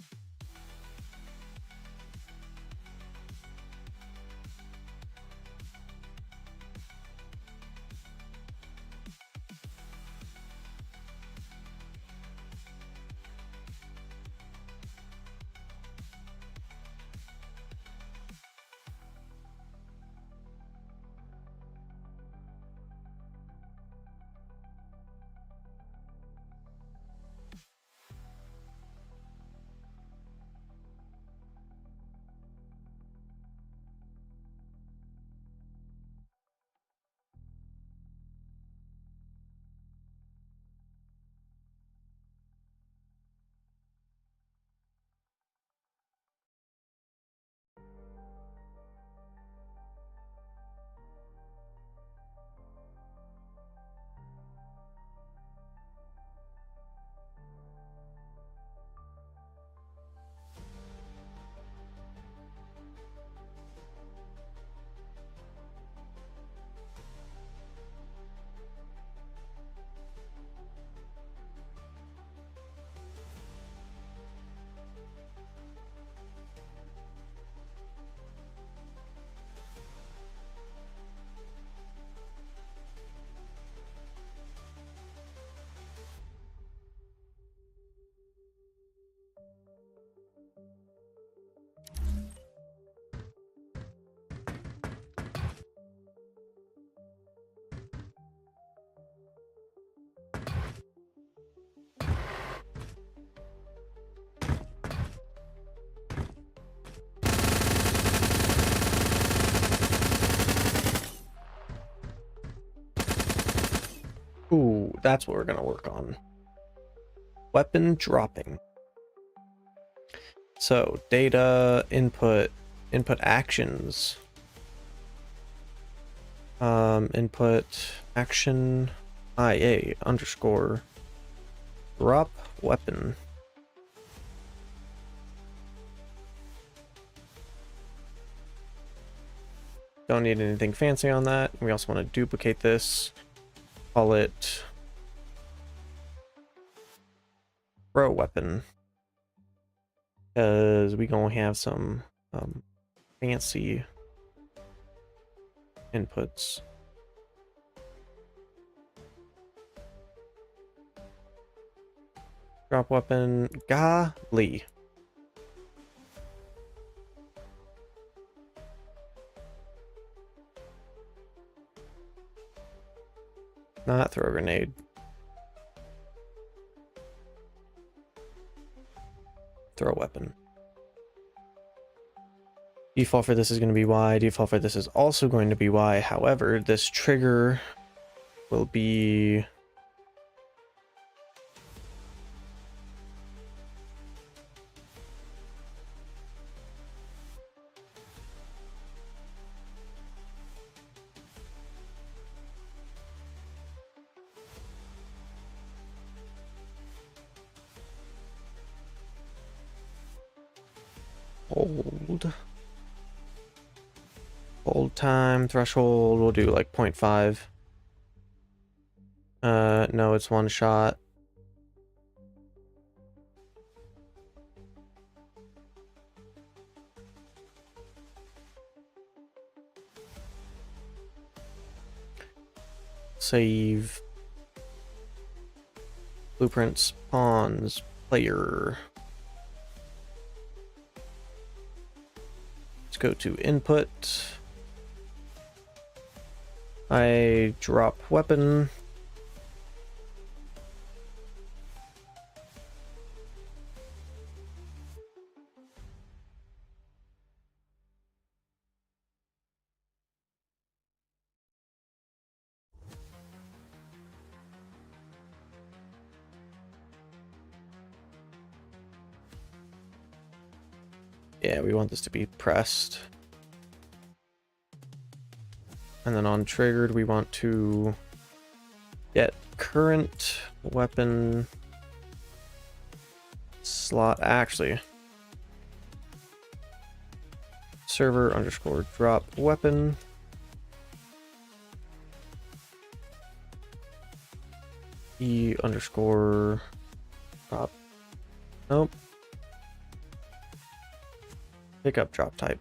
S1: Ooh, that's what we're gonna work on. Weapon dropping. So data input actions. Input action IA underscore drop weapon. Don't need anything fancy on that. We also want to duplicate this. Call it throw weapon. Because we gonna have some fancy inputs. Drop weapon, golly. Not throw a grenade. Throw a weapon. Default for this is going to be Y. Default for this is also going to be Y. However, this trigger will be... Hold time, threshold, we'll do like 0.5. No, it's one shot. Save. Blueprints, pawns, player. Let's go to input. I drop weapon. Yeah, we want this to be pressed. And then on triggered, we want to get current weapon slot. Actually, server underscore drop weapon. E underscore drop. Nope. Pick up drop type.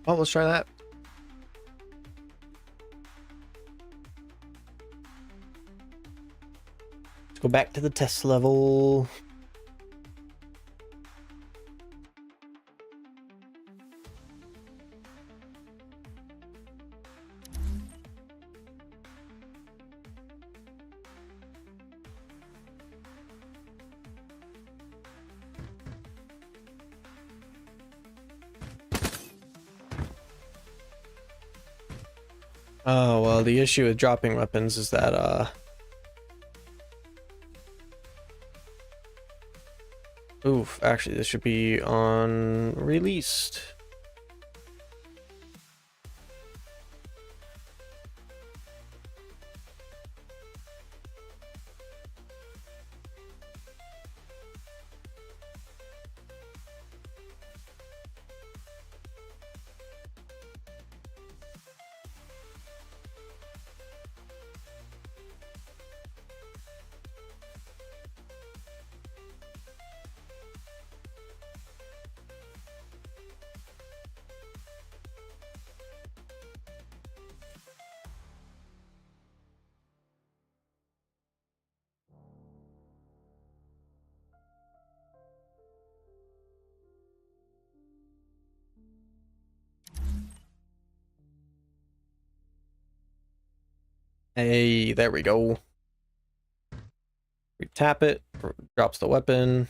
S1: Oh, let's try that. Let's go back to the test level. Oh, well, the issue with dropping weapons is that, oof, actually, this should be on released. Hey, there we go. We tap it, drops the weapon.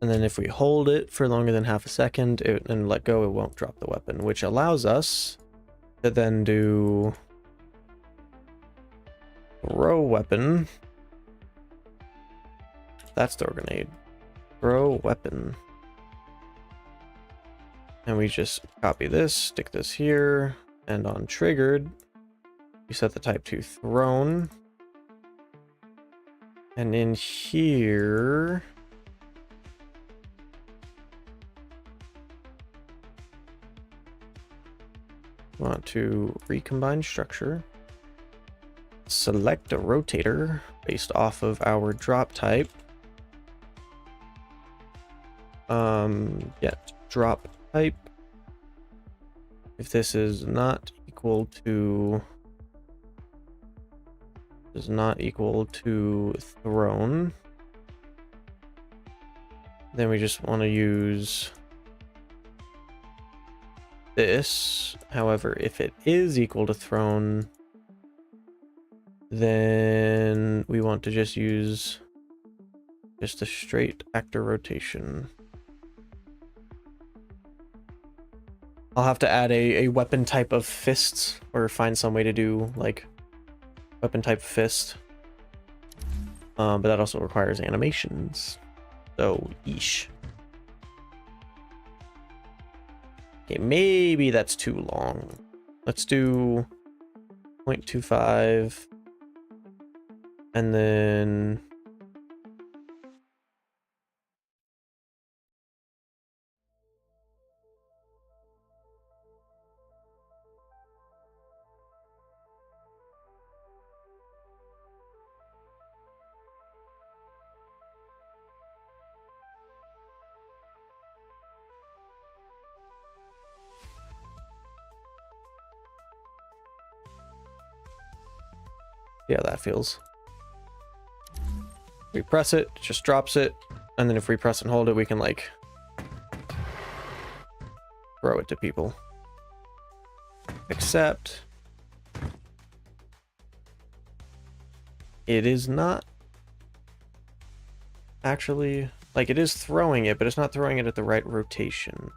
S1: And then if we hold it for longer than half a second and let go, it won't drop the weapon, which allows us to then do throw weapon. That's the grenade. Throw weapon. And we just copy this, stick this here, and on triggered, we set the type to thrown. And in here, we want to recombine structure, select a rotator based off of our drop type. Get drop type. If this is not equal to thrown, then we just want to use this. However, if it is equal to thrown, then we want to just use just a straight actor rotation. I'll have to add a weapon type of fists, or find some way to do like weapon type fist. But that also requires animations. So, yeesh. Okay, maybe that's too long. Let's do 0.25. And then... yeah, that feels. We press it, it just drops it, and then if we press and hold it, we can like throw it to people. Except it is not actually, like, it is throwing it, but it's not throwing it at the right rotation.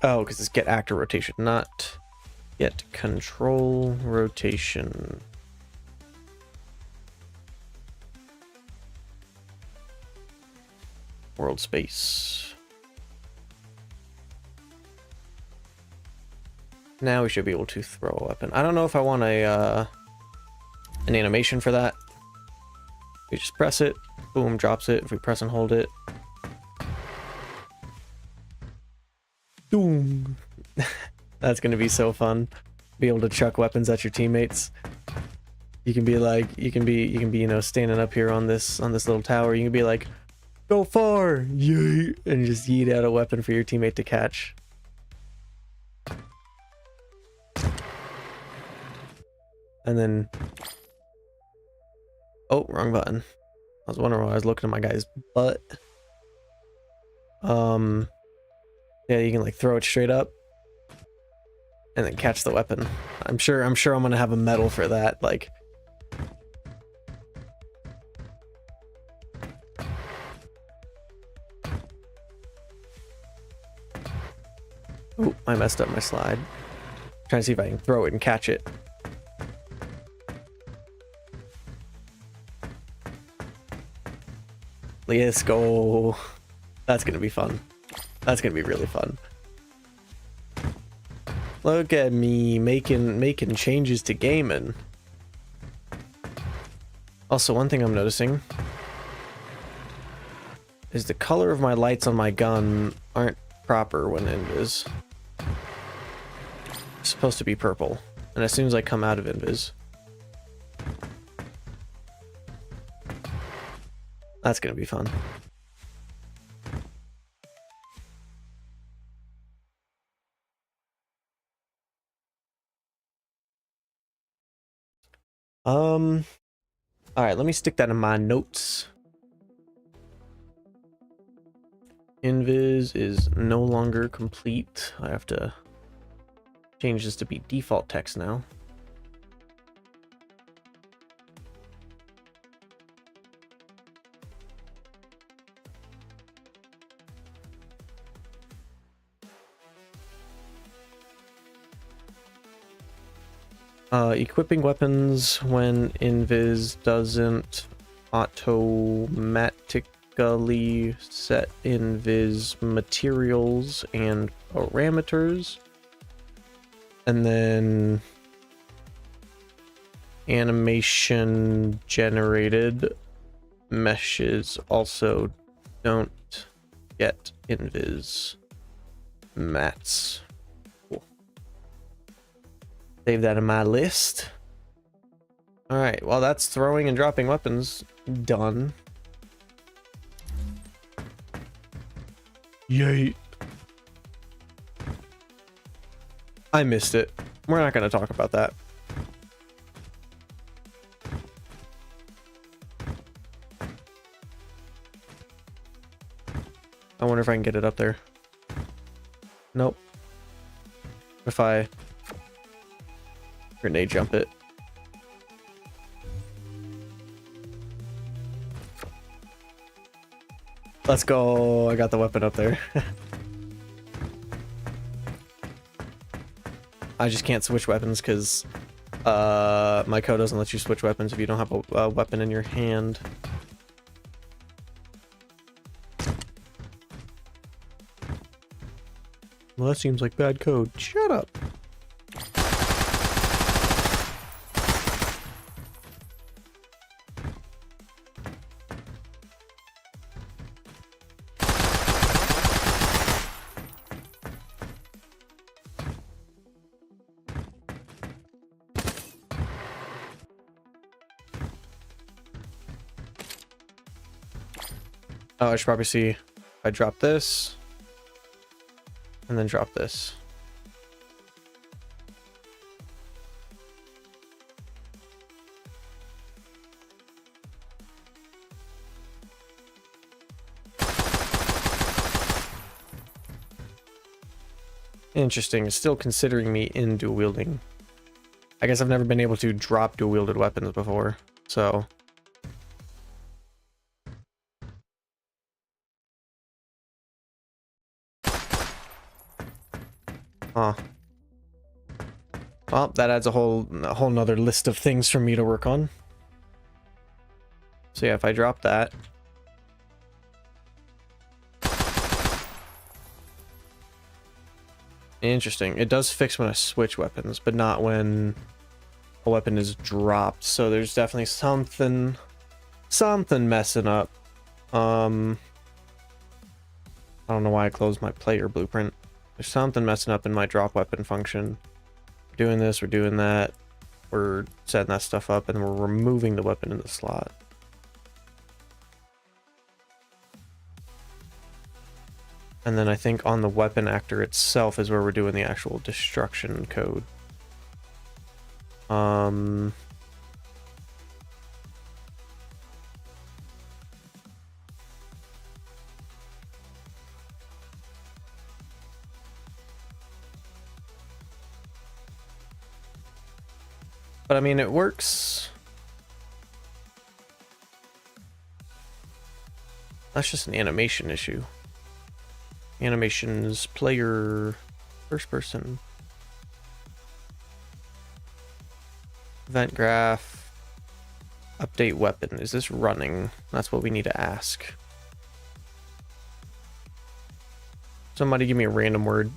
S1: Oh, because it's get actor rotation, not get control rotation. World space. Now we should be able to throw a weapon. I don't know if I want a an animation for that. We just press it, boom, drops it. If we press and hold it, boom. That's gonna be so fun. Be able to chuck weapons at your teammates. You can be like, you can be, you know, standing up here on this little tower. You can be like, go far, yeet, and just yeet out a weapon for your teammate to catch. And then, oh, wrong button. I was wondering why I was looking at my guy's butt. Yeah, you can like throw it straight up and then catch the weapon. I'm sure I'm gonna have a medal for that. Like, oh, I messed up my slide. Trying to see if I can throw it and catch it. Let's go. That's gonna be fun. That's gonna be really fun. Look at me making changes to gaming. Also, one thing I'm noticing is the color of my lights on my gun aren't proper when invis. It's supposed to be purple, and as soon as I come out of invis, that's gonna be fun. All right, let me stick that in my notes. Invis is no longer complete. I have to change this to be default text now. Equipping weapons when invis doesn't automatically set invis materials and parameters. And then animation generated meshes also don't get invis mats. Cool. Save that in my list. All right, well, that's throwing and dropping weapons done. Yay. I missed it. We're not going to talk about that. I wonder if I can get it up there. Nope. If I grenade jump it. Let's go. I got the weapon up there. I just can't switch weapons because my code doesn't let you switch weapons if you don't have a weapon in your hand. Well, that seems like bad code. Shut up. Oh, I should probably see if I drop this and then drop this. Interesting. It's still considering me in dual wielding. I guess I've never been able to drop dual wielded weapons before, so. Huh. Well, that adds a whole nother list of things for me to work on. So yeah, if I drop that. Interesting. It does fix when I switch weapons, but not when a weapon is dropped. So there's definitely something messing up. I don't know why I closed my player blueprint. There's something messing up in my drop weapon function. We're doing this, we're doing that. We're setting that stuff up, and we're removing the weapon in the slot. And then I think on the weapon actor itself is where we're doing the actual destruction code. But I mean, it works. That's just an animation issue. Animations, player, first person. Event graph. Update weapon. Is this running? That's what we need to ask. Somebody give me a random word.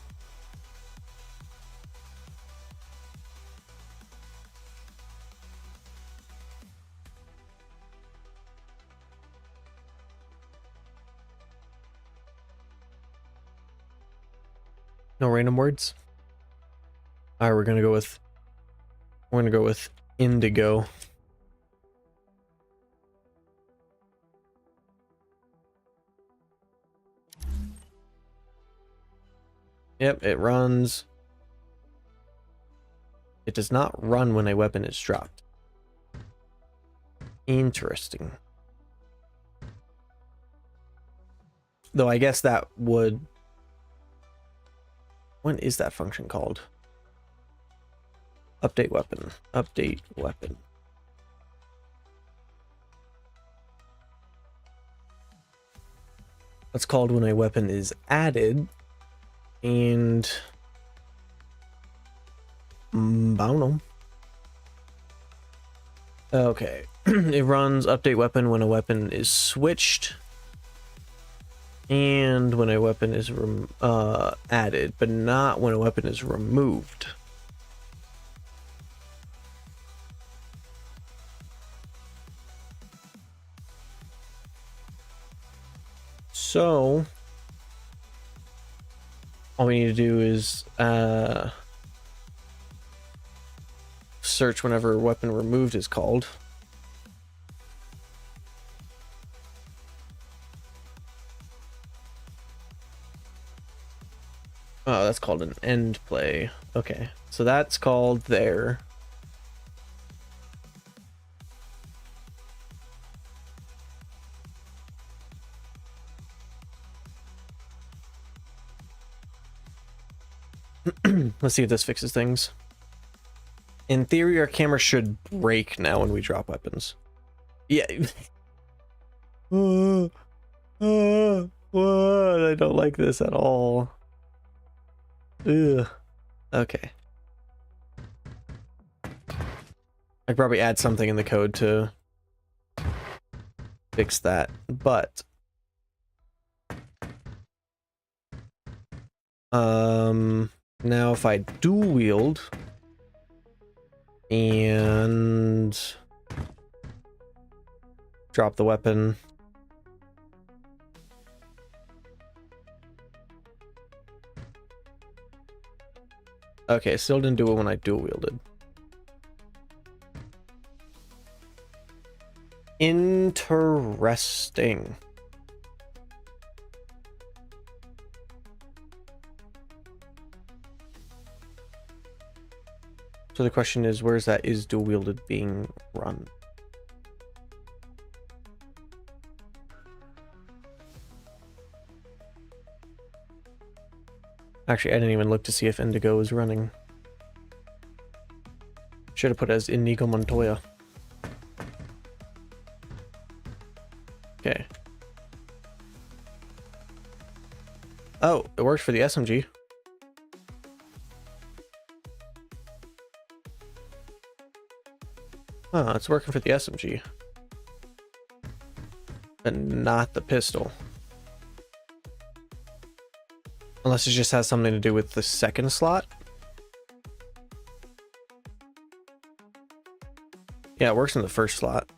S1: No random words? Alright, we're gonna go with indigo. Yep, it runs. It does not run when a weapon is dropped. Interesting. Though I guess that would... What is that function called? Update weapon. Update weapon. That's called when a weapon is added. And... I don't know. Okay. It runs update weapon when a weapon is switched. And when a weapon is added, but not when a weapon is removed. So, all we need to do is search whenever weapon removed is called. Oh, that's called an end play. Okay, so that's called there. Let's see if this fixes things. In theory, our camera should break now when we drop weapons. Yeah. What? I don't like this at all. Ugh. Okay. I'd probably add something in the code to fix that, but now if I dual wield and drop the weapon, okay, still didn't do it when I dual wielded. Interesting. So the question is, where's that is dual wielded being run? Actually, I didn't even look to see if Indigo is running. Should have put it as Inigo Montoya. Okay. Oh, it works for the SMG. Oh, it's working for the SMG. But not the pistol. Unless it just has something to do with the second slot. Yeah, it works in the first slot.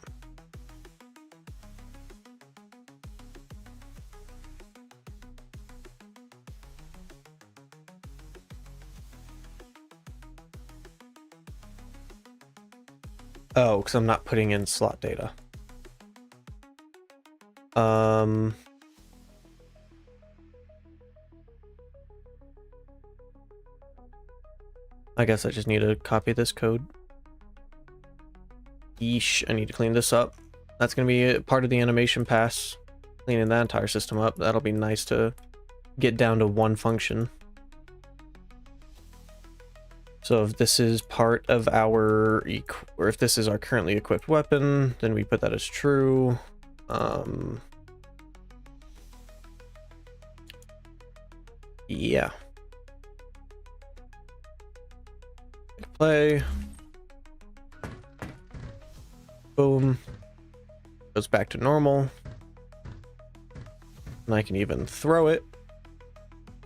S1: Oh, because I'm not putting in slot data. I guess I just need to copy this code. Yeesh, I need to clean this up. That's going to be a part of the animation pass. Cleaning that entire system up. That'll be nice to get down to one function. So if this is part of our, or if this is our currently equipped weapon, then we put that as true. Yeah. Play. Boom. Goes back to normal. And I can even throw it.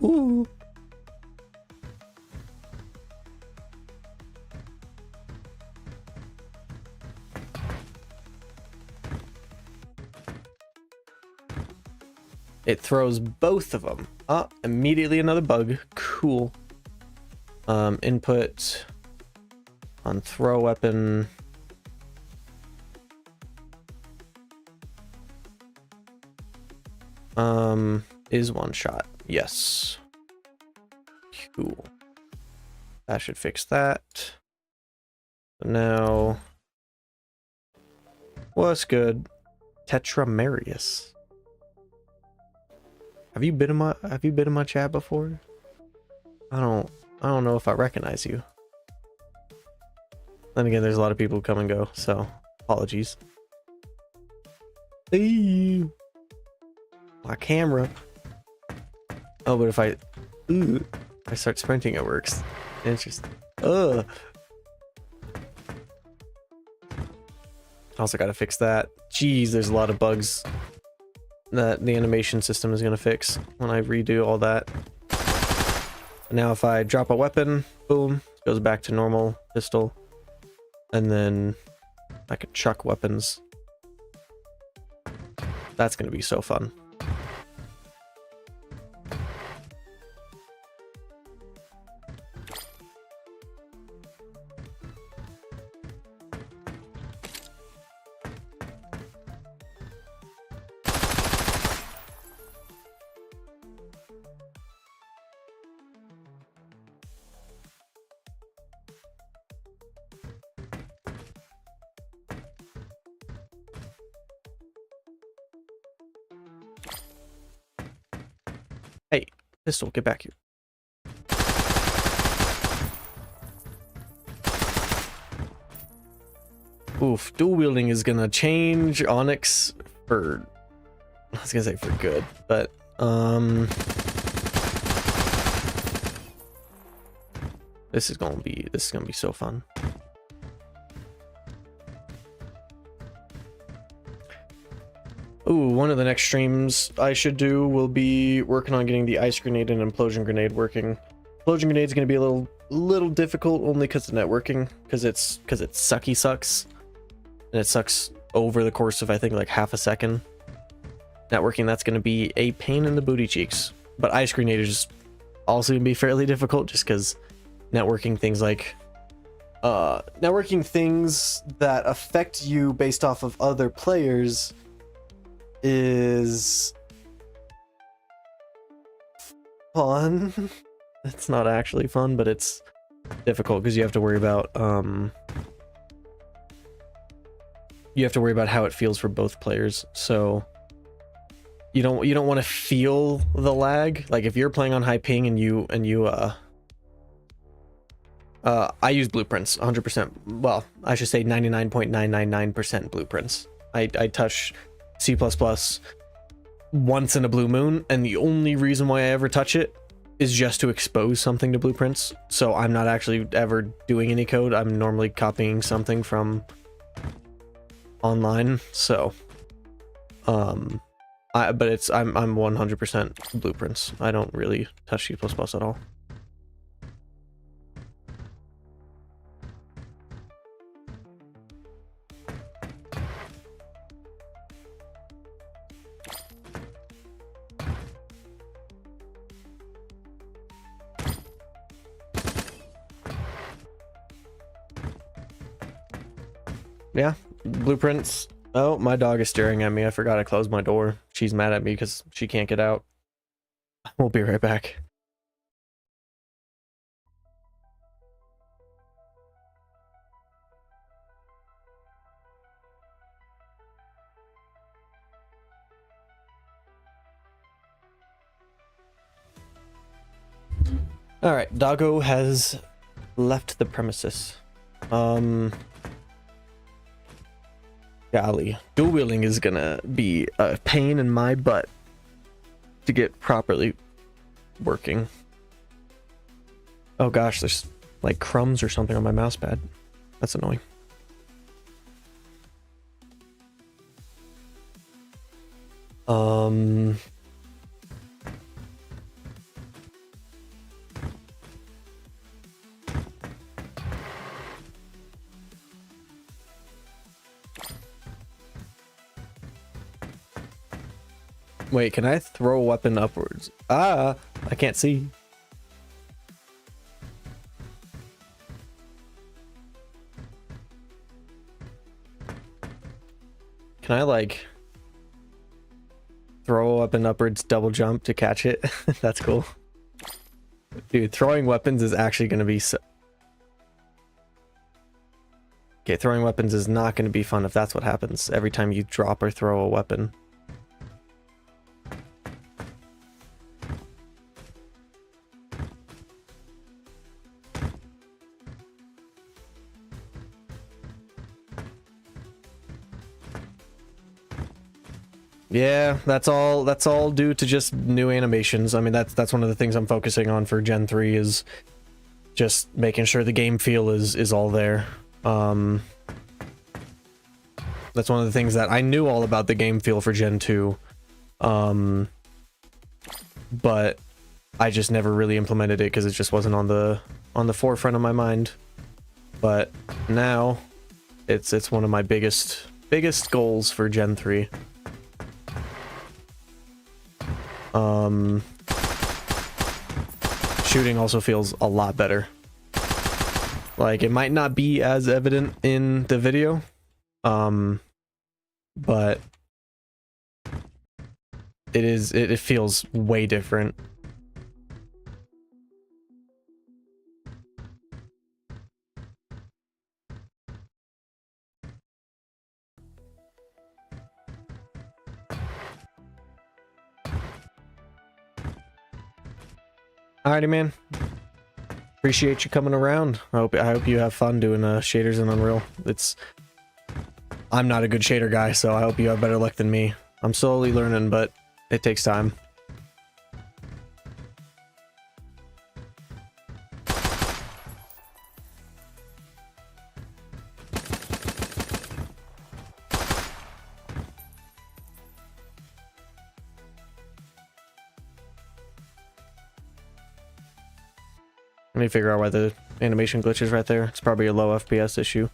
S1: Ooh. It throws both of them. Ah, immediately another bug. Cool. Input on throw weapon. Is one shot. Yes. Cool. That should fix that. So now, what's good? Tetramerius. Have you been in my chat before? I don't know if I recognize you. Then again, there's a lot of people who come and go, so apologies. Eee, my camera. Oh, but if I start sprinting, it works. Interesting. Ugh. Also gotta fix that. Jeez, there's a lot of bugs that the animation system is gonna fix when I redo all that. Now if I drop a weapon, boom, it goes back to normal pistol. And then I can chuck weapons. That's gonna be so fun. Hey, pistol, get back here. Oof, dual wielding is gonna change Onyx for, I was gonna say for good, but this is gonna be so fun. Ooh, one of the next streams I should do will be working on getting the ice grenade and implosion grenade working. Implosion grenade is going to be a little difficult only because of networking, because it sucks, and it sucks over the course of I think like half a second. Networking, that's going to be a pain in the booty cheeks, but ice grenade is also going to be fairly difficult just because networking things like networking things that affect you based off of other players is fun. It's not actually fun, but it's difficult because you have to worry about how it feels for both players. So you don't want to feel the lag. Like if you're playing on high ping and you I use blueprints 100%. Well, I should say 99.999% blueprints. I touch C++ once in a blue moon, and the only reason why I ever touch it is just to expose something to blueprints. So I'm not actually ever doing any code. I'm normally copying something from online. So I'm 100% blueprints. I don't really touch C++ at all. Yeah, blueprints. Oh, my dog is staring at me. I forgot I closed my door. She's mad at me because she can't get out. We'll be right back. All right, doggo has left the premises. Golly, dual wielding is gonna be a pain in my butt to get properly working. Oh gosh, there's like crumbs or something on my mouse pad. That's annoying. Wait, can I throw a weapon upwards? Ah, I can't see. Can I like throw a weapon upwards, double jump to catch it? That's cool. Dude, throwing weapons is actually going to be so... Okay, throwing weapons is not going to be fun if that's what happens every time you drop or throw a weapon. Yeah, that's all due to just new animations. I mean, that's one of the things I'm focusing on for Gen 3 is just making sure the game feel is all there. That's one of the things that I knew all about the game feel for Gen 2. But I just never really implemented it because it just wasn't on the forefront of my mind. But now it's one of my biggest goals for Gen 3. Shooting also feels a lot better. Like, it might not be as evident in the video, but it feels way different. Alrighty, man. Appreciate you coming around. I hope you have fun doing shaders in Unreal. I'm not a good shader guy, so I hope you have better luck than me. I'm slowly learning, but it takes time. Let me figure out why the animation glitch is right there. It's probably a low FPS issue.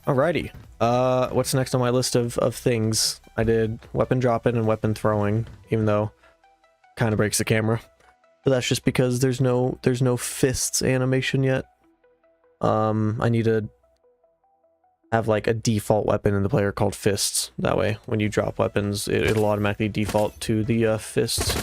S1: Alrighty. What's next on my list of things? I did weapon dropping and weapon throwing, even though kind of breaks the camera. But that's just because there's no fists animation yet. I need to have like a default weapon in the player called fists. That way, when you drop weapons, it'll automatically default to the fists.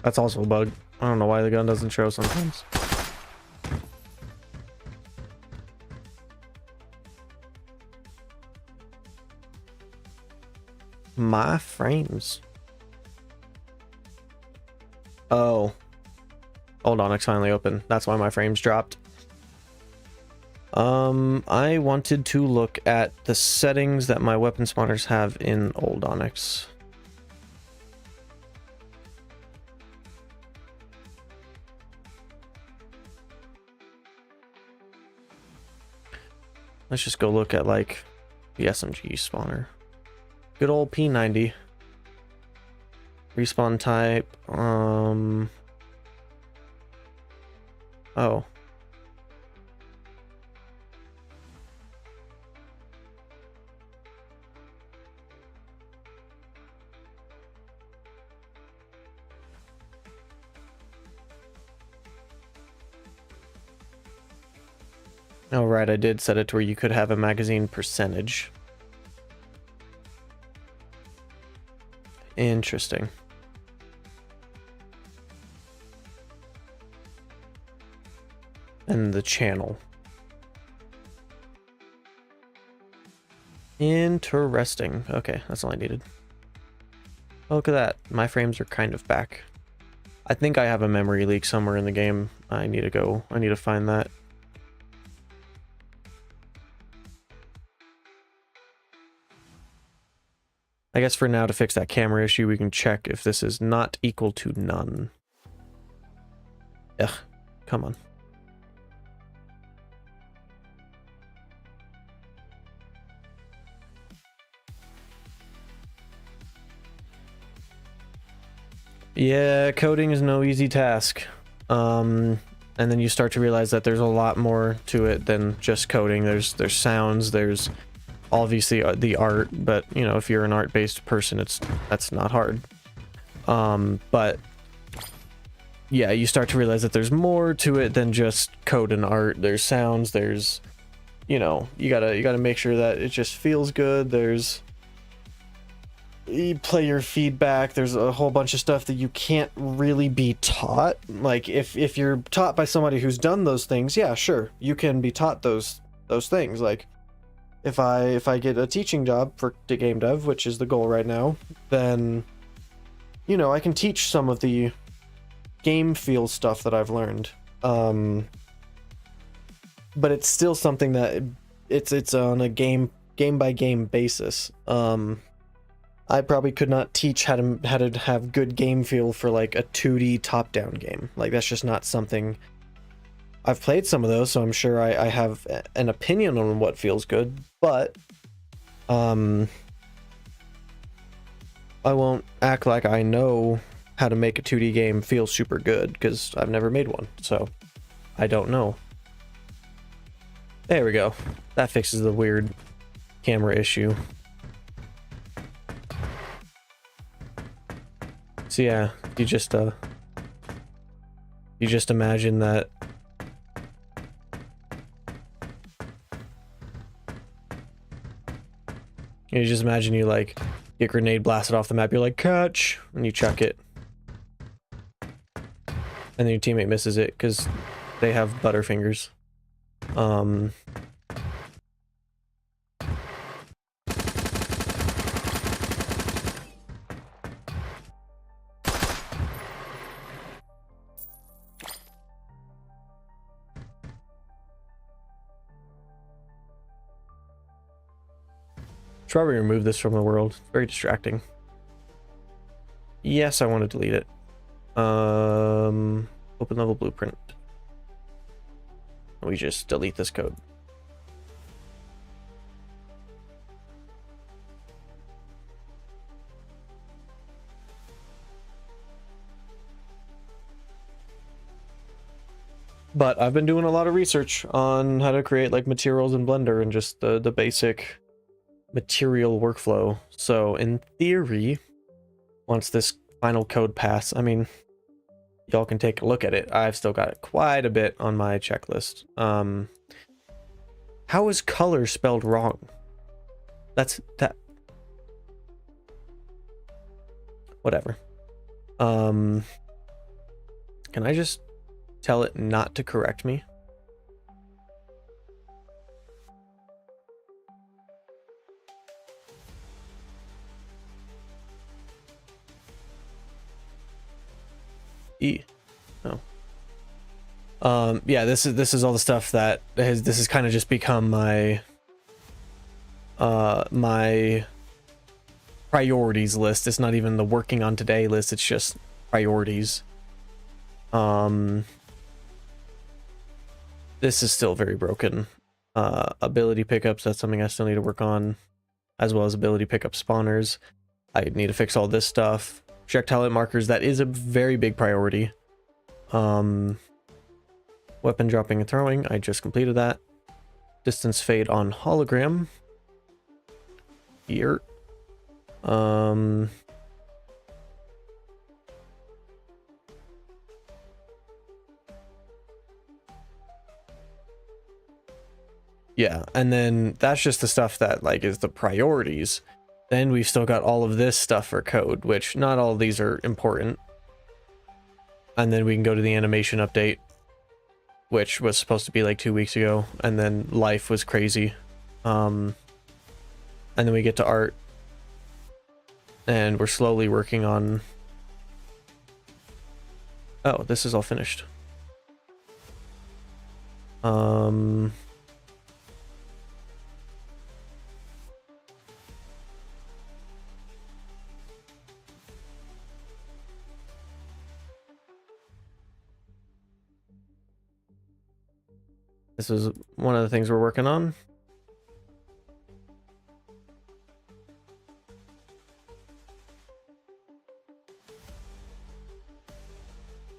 S1: That's also a bug. I don't know why the gun doesn't show sometimes. My frames. Oh. Old Onyx finally open. That's why my frames dropped. I wanted to look at the settings that my weapon spawners have in Old Onyx. Let's just go look at like the SMG spawner. Good old P90. Respawn type. Oh. Oh, right, I did set it to where you could have a magazine percentage. Interesting. And the channel. Interesting. Okay, that's all I needed. Oh, look at that. My frames are kind of back. I think I have a memory leak somewhere in the game. I need to find that. I guess for now, to fix that camera issue, we can check if this is not equal to none. Ugh, come on. Yeah, coding is no easy task. And then you start to realize that there's a lot more to it than just coding. There's sounds, there's obviously the art, but you know, if you're an art-based person, that's not hard. But yeah, you start to realize that there's more to it than just code and art. There's sounds, there's, you know, you gotta make sure that it just feels good. There's player feedback. There's a whole bunch of stuff that you can't really be taught. Like if you're taught by somebody who's done those things, yeah, sure, you can be taught those things. Like if I get a teaching job for game dev, which is the goal right now, then you know, I can teach some of the game feel stuff that I've learned. But it's still something that it's on a game by game basis. I probably could not teach how to have good game feel for like a 2D top-down game. Like that's just not something. I've played some of those, so I'm sure I have an opinion on what feels good, but I won't act like I know how to make a 2D game feel super good because I've never made one, so I don't know. There we go. That fixes the weird camera issue. So yeah, you just imagine that you just imagine you like get grenade blasted off the map, you're like catch, and you chuck it, and then your teammate misses it because they have butterfingers. Should probably remove this from the world. It's very distracting. Yes, I want to delete it. Open level blueprint. We just delete this code. But I've been doing a lot of research on how to create like materials in Blender and just the basic material workflow. So in theory, once this final code pass, I mean, y'all can take a look at it. I've still got quite a bit on my checklist. How is color spelled wrong? That's that. Whatever. Can I just tell it not to correct me? No. Yeah, this is all the stuff that this has kind of just become my my priorities list. It's not even the working on today list, it's just priorities. This is still very broken. Ability pickups, that's something I still need to work on, as well as ability pickup spawners. I need to fix all this stuff. Projectile hit markers, that is a very big priority. Weapon dropping and throwing, I just completed that. Distance fade on hologram. Here. Yeah, and then that's just the stuff that like is the priorities. Then we've still got all of this stuff for code, which not all of these are important. And then we can go to the animation update, which was supposed to be like 2 weeks ago, and then life was crazy. And then we get to art, and we're slowly working on... Oh, this is all finished. This is one of the things we're working on.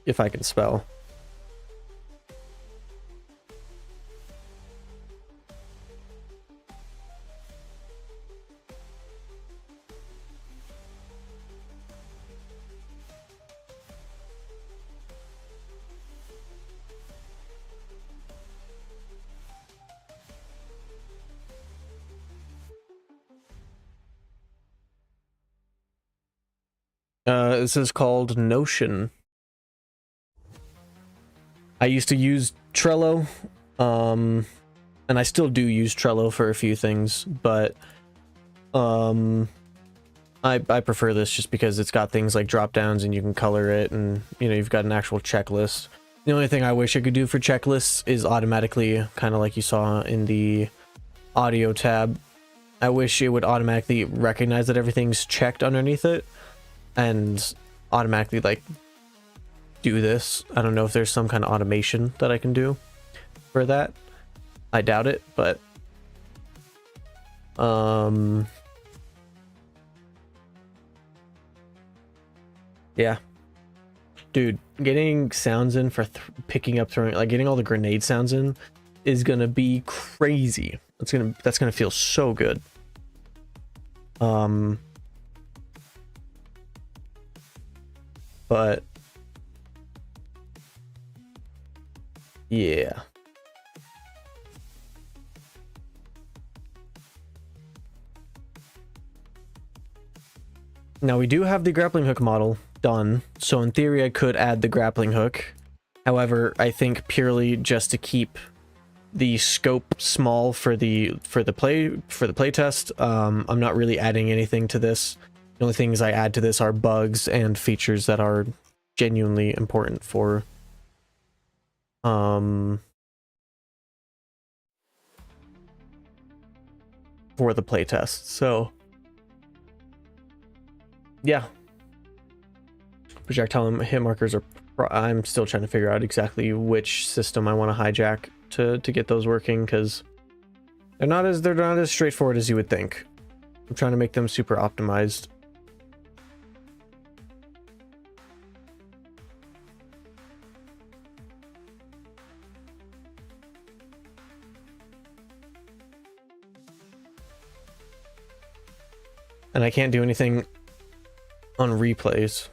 S1: if I can spell. This is called Notion. I used to use Trello, and I still do use Trello for a few things, but I prefer this just because it's got things like drop downs and you can color it, and you know, you've got an actual checklist. The only thing I wish I could do for checklists is automatically, kind of like you saw in the audio tab, I wish it would automatically recognize that everything's checked underneath it and automatically like do this. I don't know if there's some kind of automation that I can do for that. I doubt it, but yeah, dude, getting sounds in for picking up, throwing, like getting all the grenade sounds in is gonna be crazy. That's gonna feel so good. But yeah. Now we do have the grappling hook model done, so in theory I could add the grappling hook. However, I think purely just to keep the scope small for the play test, I'm not really adding anything to this. The only things I add to this are bugs and features that are genuinely important for the playtest. So yeah, projectile hit markers are I'm still trying to figure out exactly which system I want to hijack to get those working, because they're not as straightforward as you would think. I'm trying to make them super optimized. And I can't do anything on replays.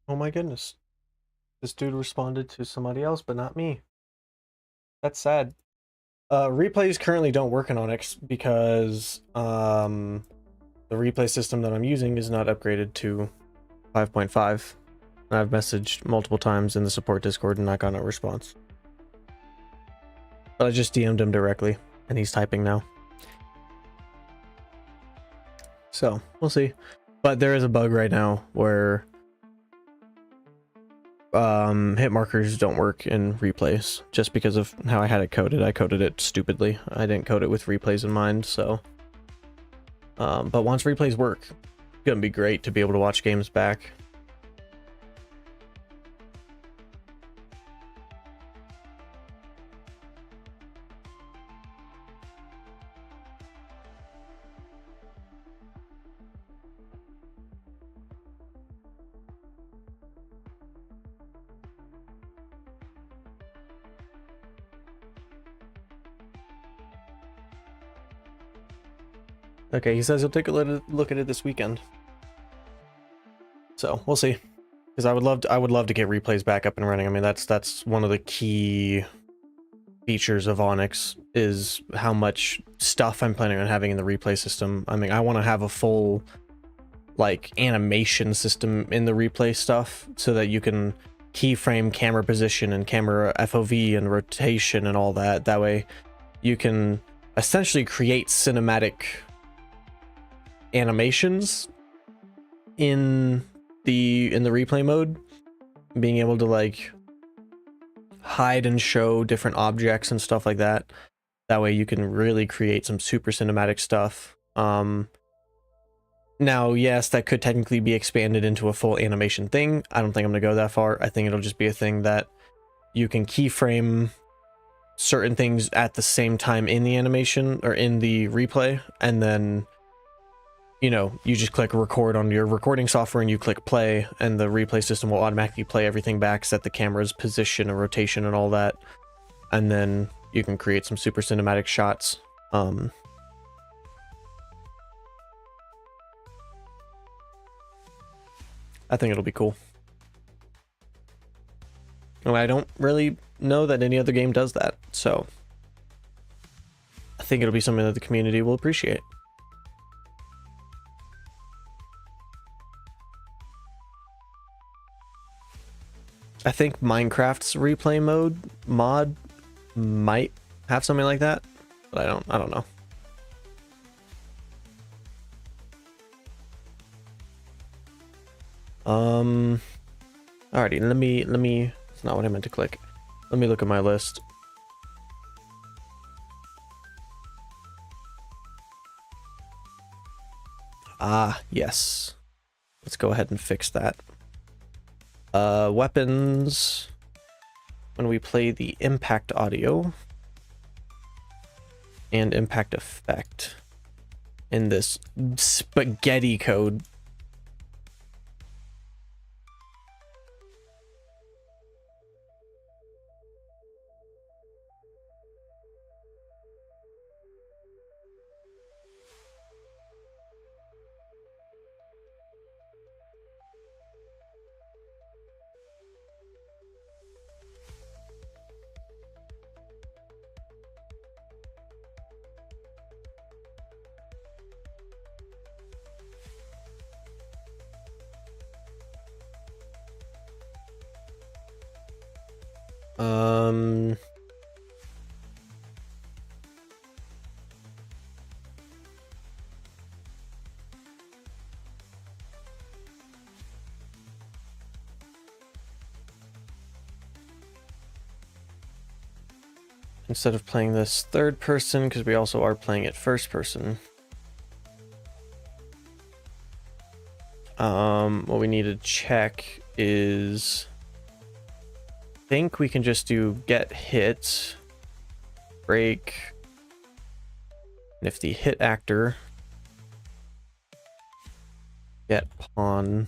S1: Oh my goodness. This dude responded to somebody else, but not me. That's sad. Replays currently don't work in Onyx because the replay system that I'm using is not upgraded to 5.5. I've messaged multiple times in the support Discord and not got no response. But I just DM'd him directly and he's typing now. So we'll see. But there is a bug right now where hit markers don't work in replays just because of how I had it coded. I coded it stupidly. I didn't code it with replays in mind, so but once replays work, it's gonna be great to be able to watch games back. Okay, he says he'll take a look at it this weekend. So we'll see. Because I would love to get replays back up and running. I mean, that's one of the key features of Onyx is how much stuff I'm planning on having in the replay system. I mean, I want to have a full like animation system in the replay stuff so that you can keyframe camera position and camera FOV and rotation and all that. That way you can essentially create cinematic animations in the replay mode, being able to like hide and show different objects and stuff like that. That way you can really create some super cinematic stuff. Now, yes, that could technically be expanded into a full animation thing. I don't think I'm gonna go that far. I think it'll just be a thing that you can keyframe certain things at the same time in the animation or in the replay, and then you know, you just click record on your recording software and you click play, and the replay system will automatically play everything back, set the camera's position and rotation and all that, and then you can create some super cinematic shots. I think it'll be cool. And I don't really know that any other game does that, so I think it'll be something that the community will appreciate. I think Minecraft's replay mod might have something like that, but I don't know. Alrighty, let me, it's not what I meant to click. Let me look at my list. Ah, yes. Let's go ahead and fix that. Weapons. When we play the impact audio and impact effect in this spaghetti code. Instead of playing this third person, because we also are playing it first person. What we need to check is, I think we can just do get hit, break, and if the hit actor, get pawn.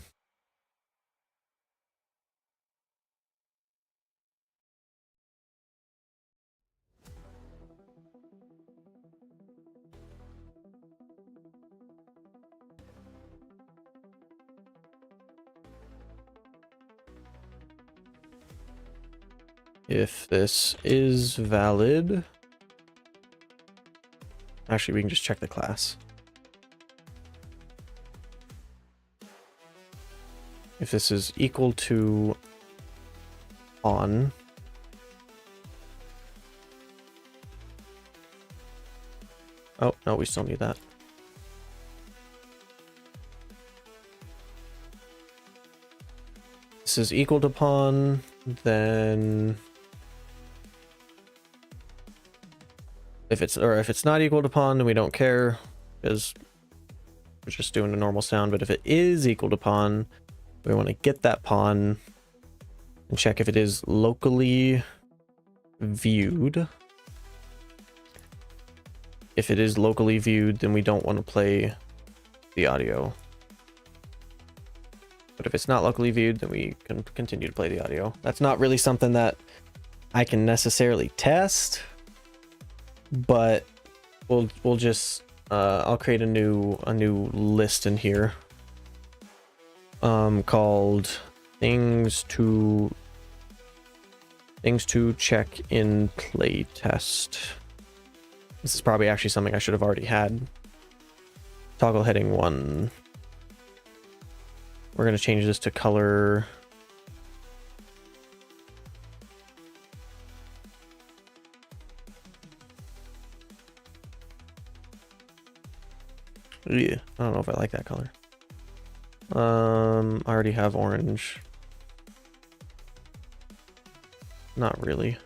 S1: if this is valid. Actually, we can just check the class. If this is equal to on, oh no, we still need that. This is equal to pawn, then if it's not equal to pawn, then we don't care because we're just doing a normal sound. But if it is equal to pawn, we want to get that pawn and check if it is locally viewed. If it is locally viewed, then we don't want to play the audio. But if it's not locally viewed, then we can continue to play the audio. That's not really something that I can necessarily test, but we'll just I'll create a new list in here called things to check in playtest. This is probably actually something I should have already had. Toggle heading 1. We're going to change this to color. Yeah, I don't know if I like that color. I already have orange. Not really.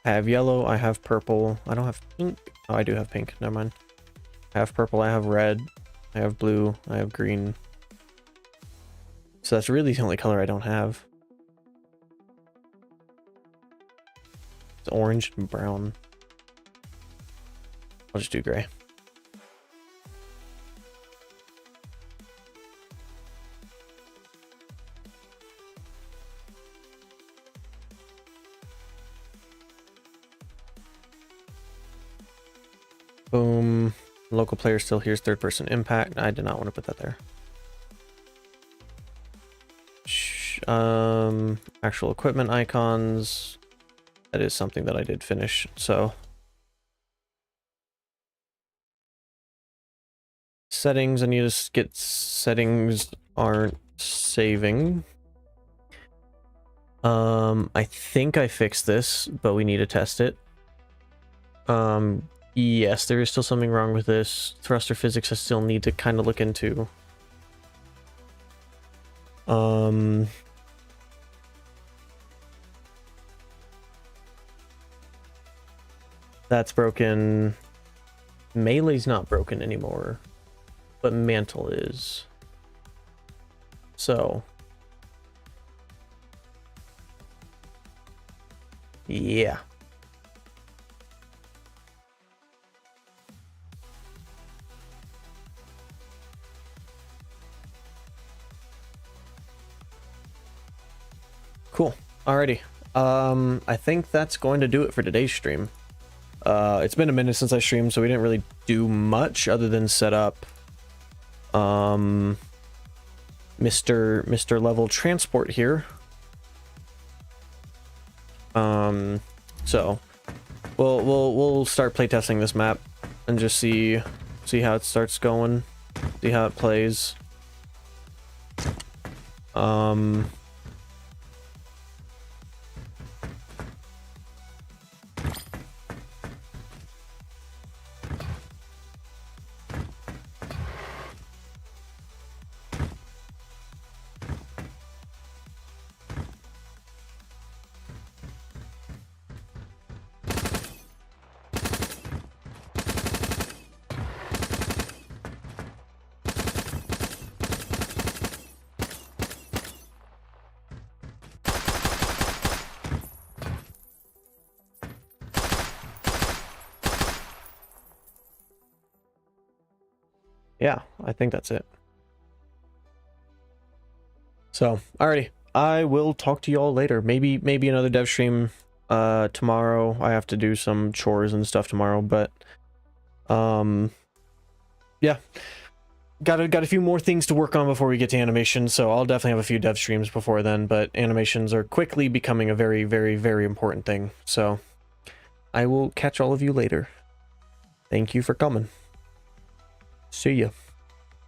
S1: I have yellow, I have purple. I don't have pink. Oh, I do have pink. Never mind. I have purple, I have red, I have blue, I have green. So that's really the only color I don't have. It's orange and brown. I'll just do gray. Boom. Local player still hears third person impact. I did not want to put that there. Actual equipment icons. That is something that I did finish, so. Settings, I need to get settings aren't saving. I think I fixed this, but we need to test it. Yes, there is still something wrong with this. Thruster physics I still need to kind of look into. That's broken. Melee's not broken anymore, but mantle is. So. Yeah. Cool. Alrighty. I think that's going to do it for today's stream. It's been a minute since I streamed, so we didn't really do much other than set up Mr. Level Transport here. So we'll start playtesting this map and just see how it starts going, see how it plays. Yeah, I think that's it. So, alrighty. I will talk to you all later. Maybe another dev stream tomorrow. I have to do some chores and stuff tomorrow, but yeah. got a few more things to work on before we get to animation, so I'll definitely have a few dev streams before then, but animations are quickly becoming a very, very, very important thing. So I will catch all of you later. Thank you for coming. See ya.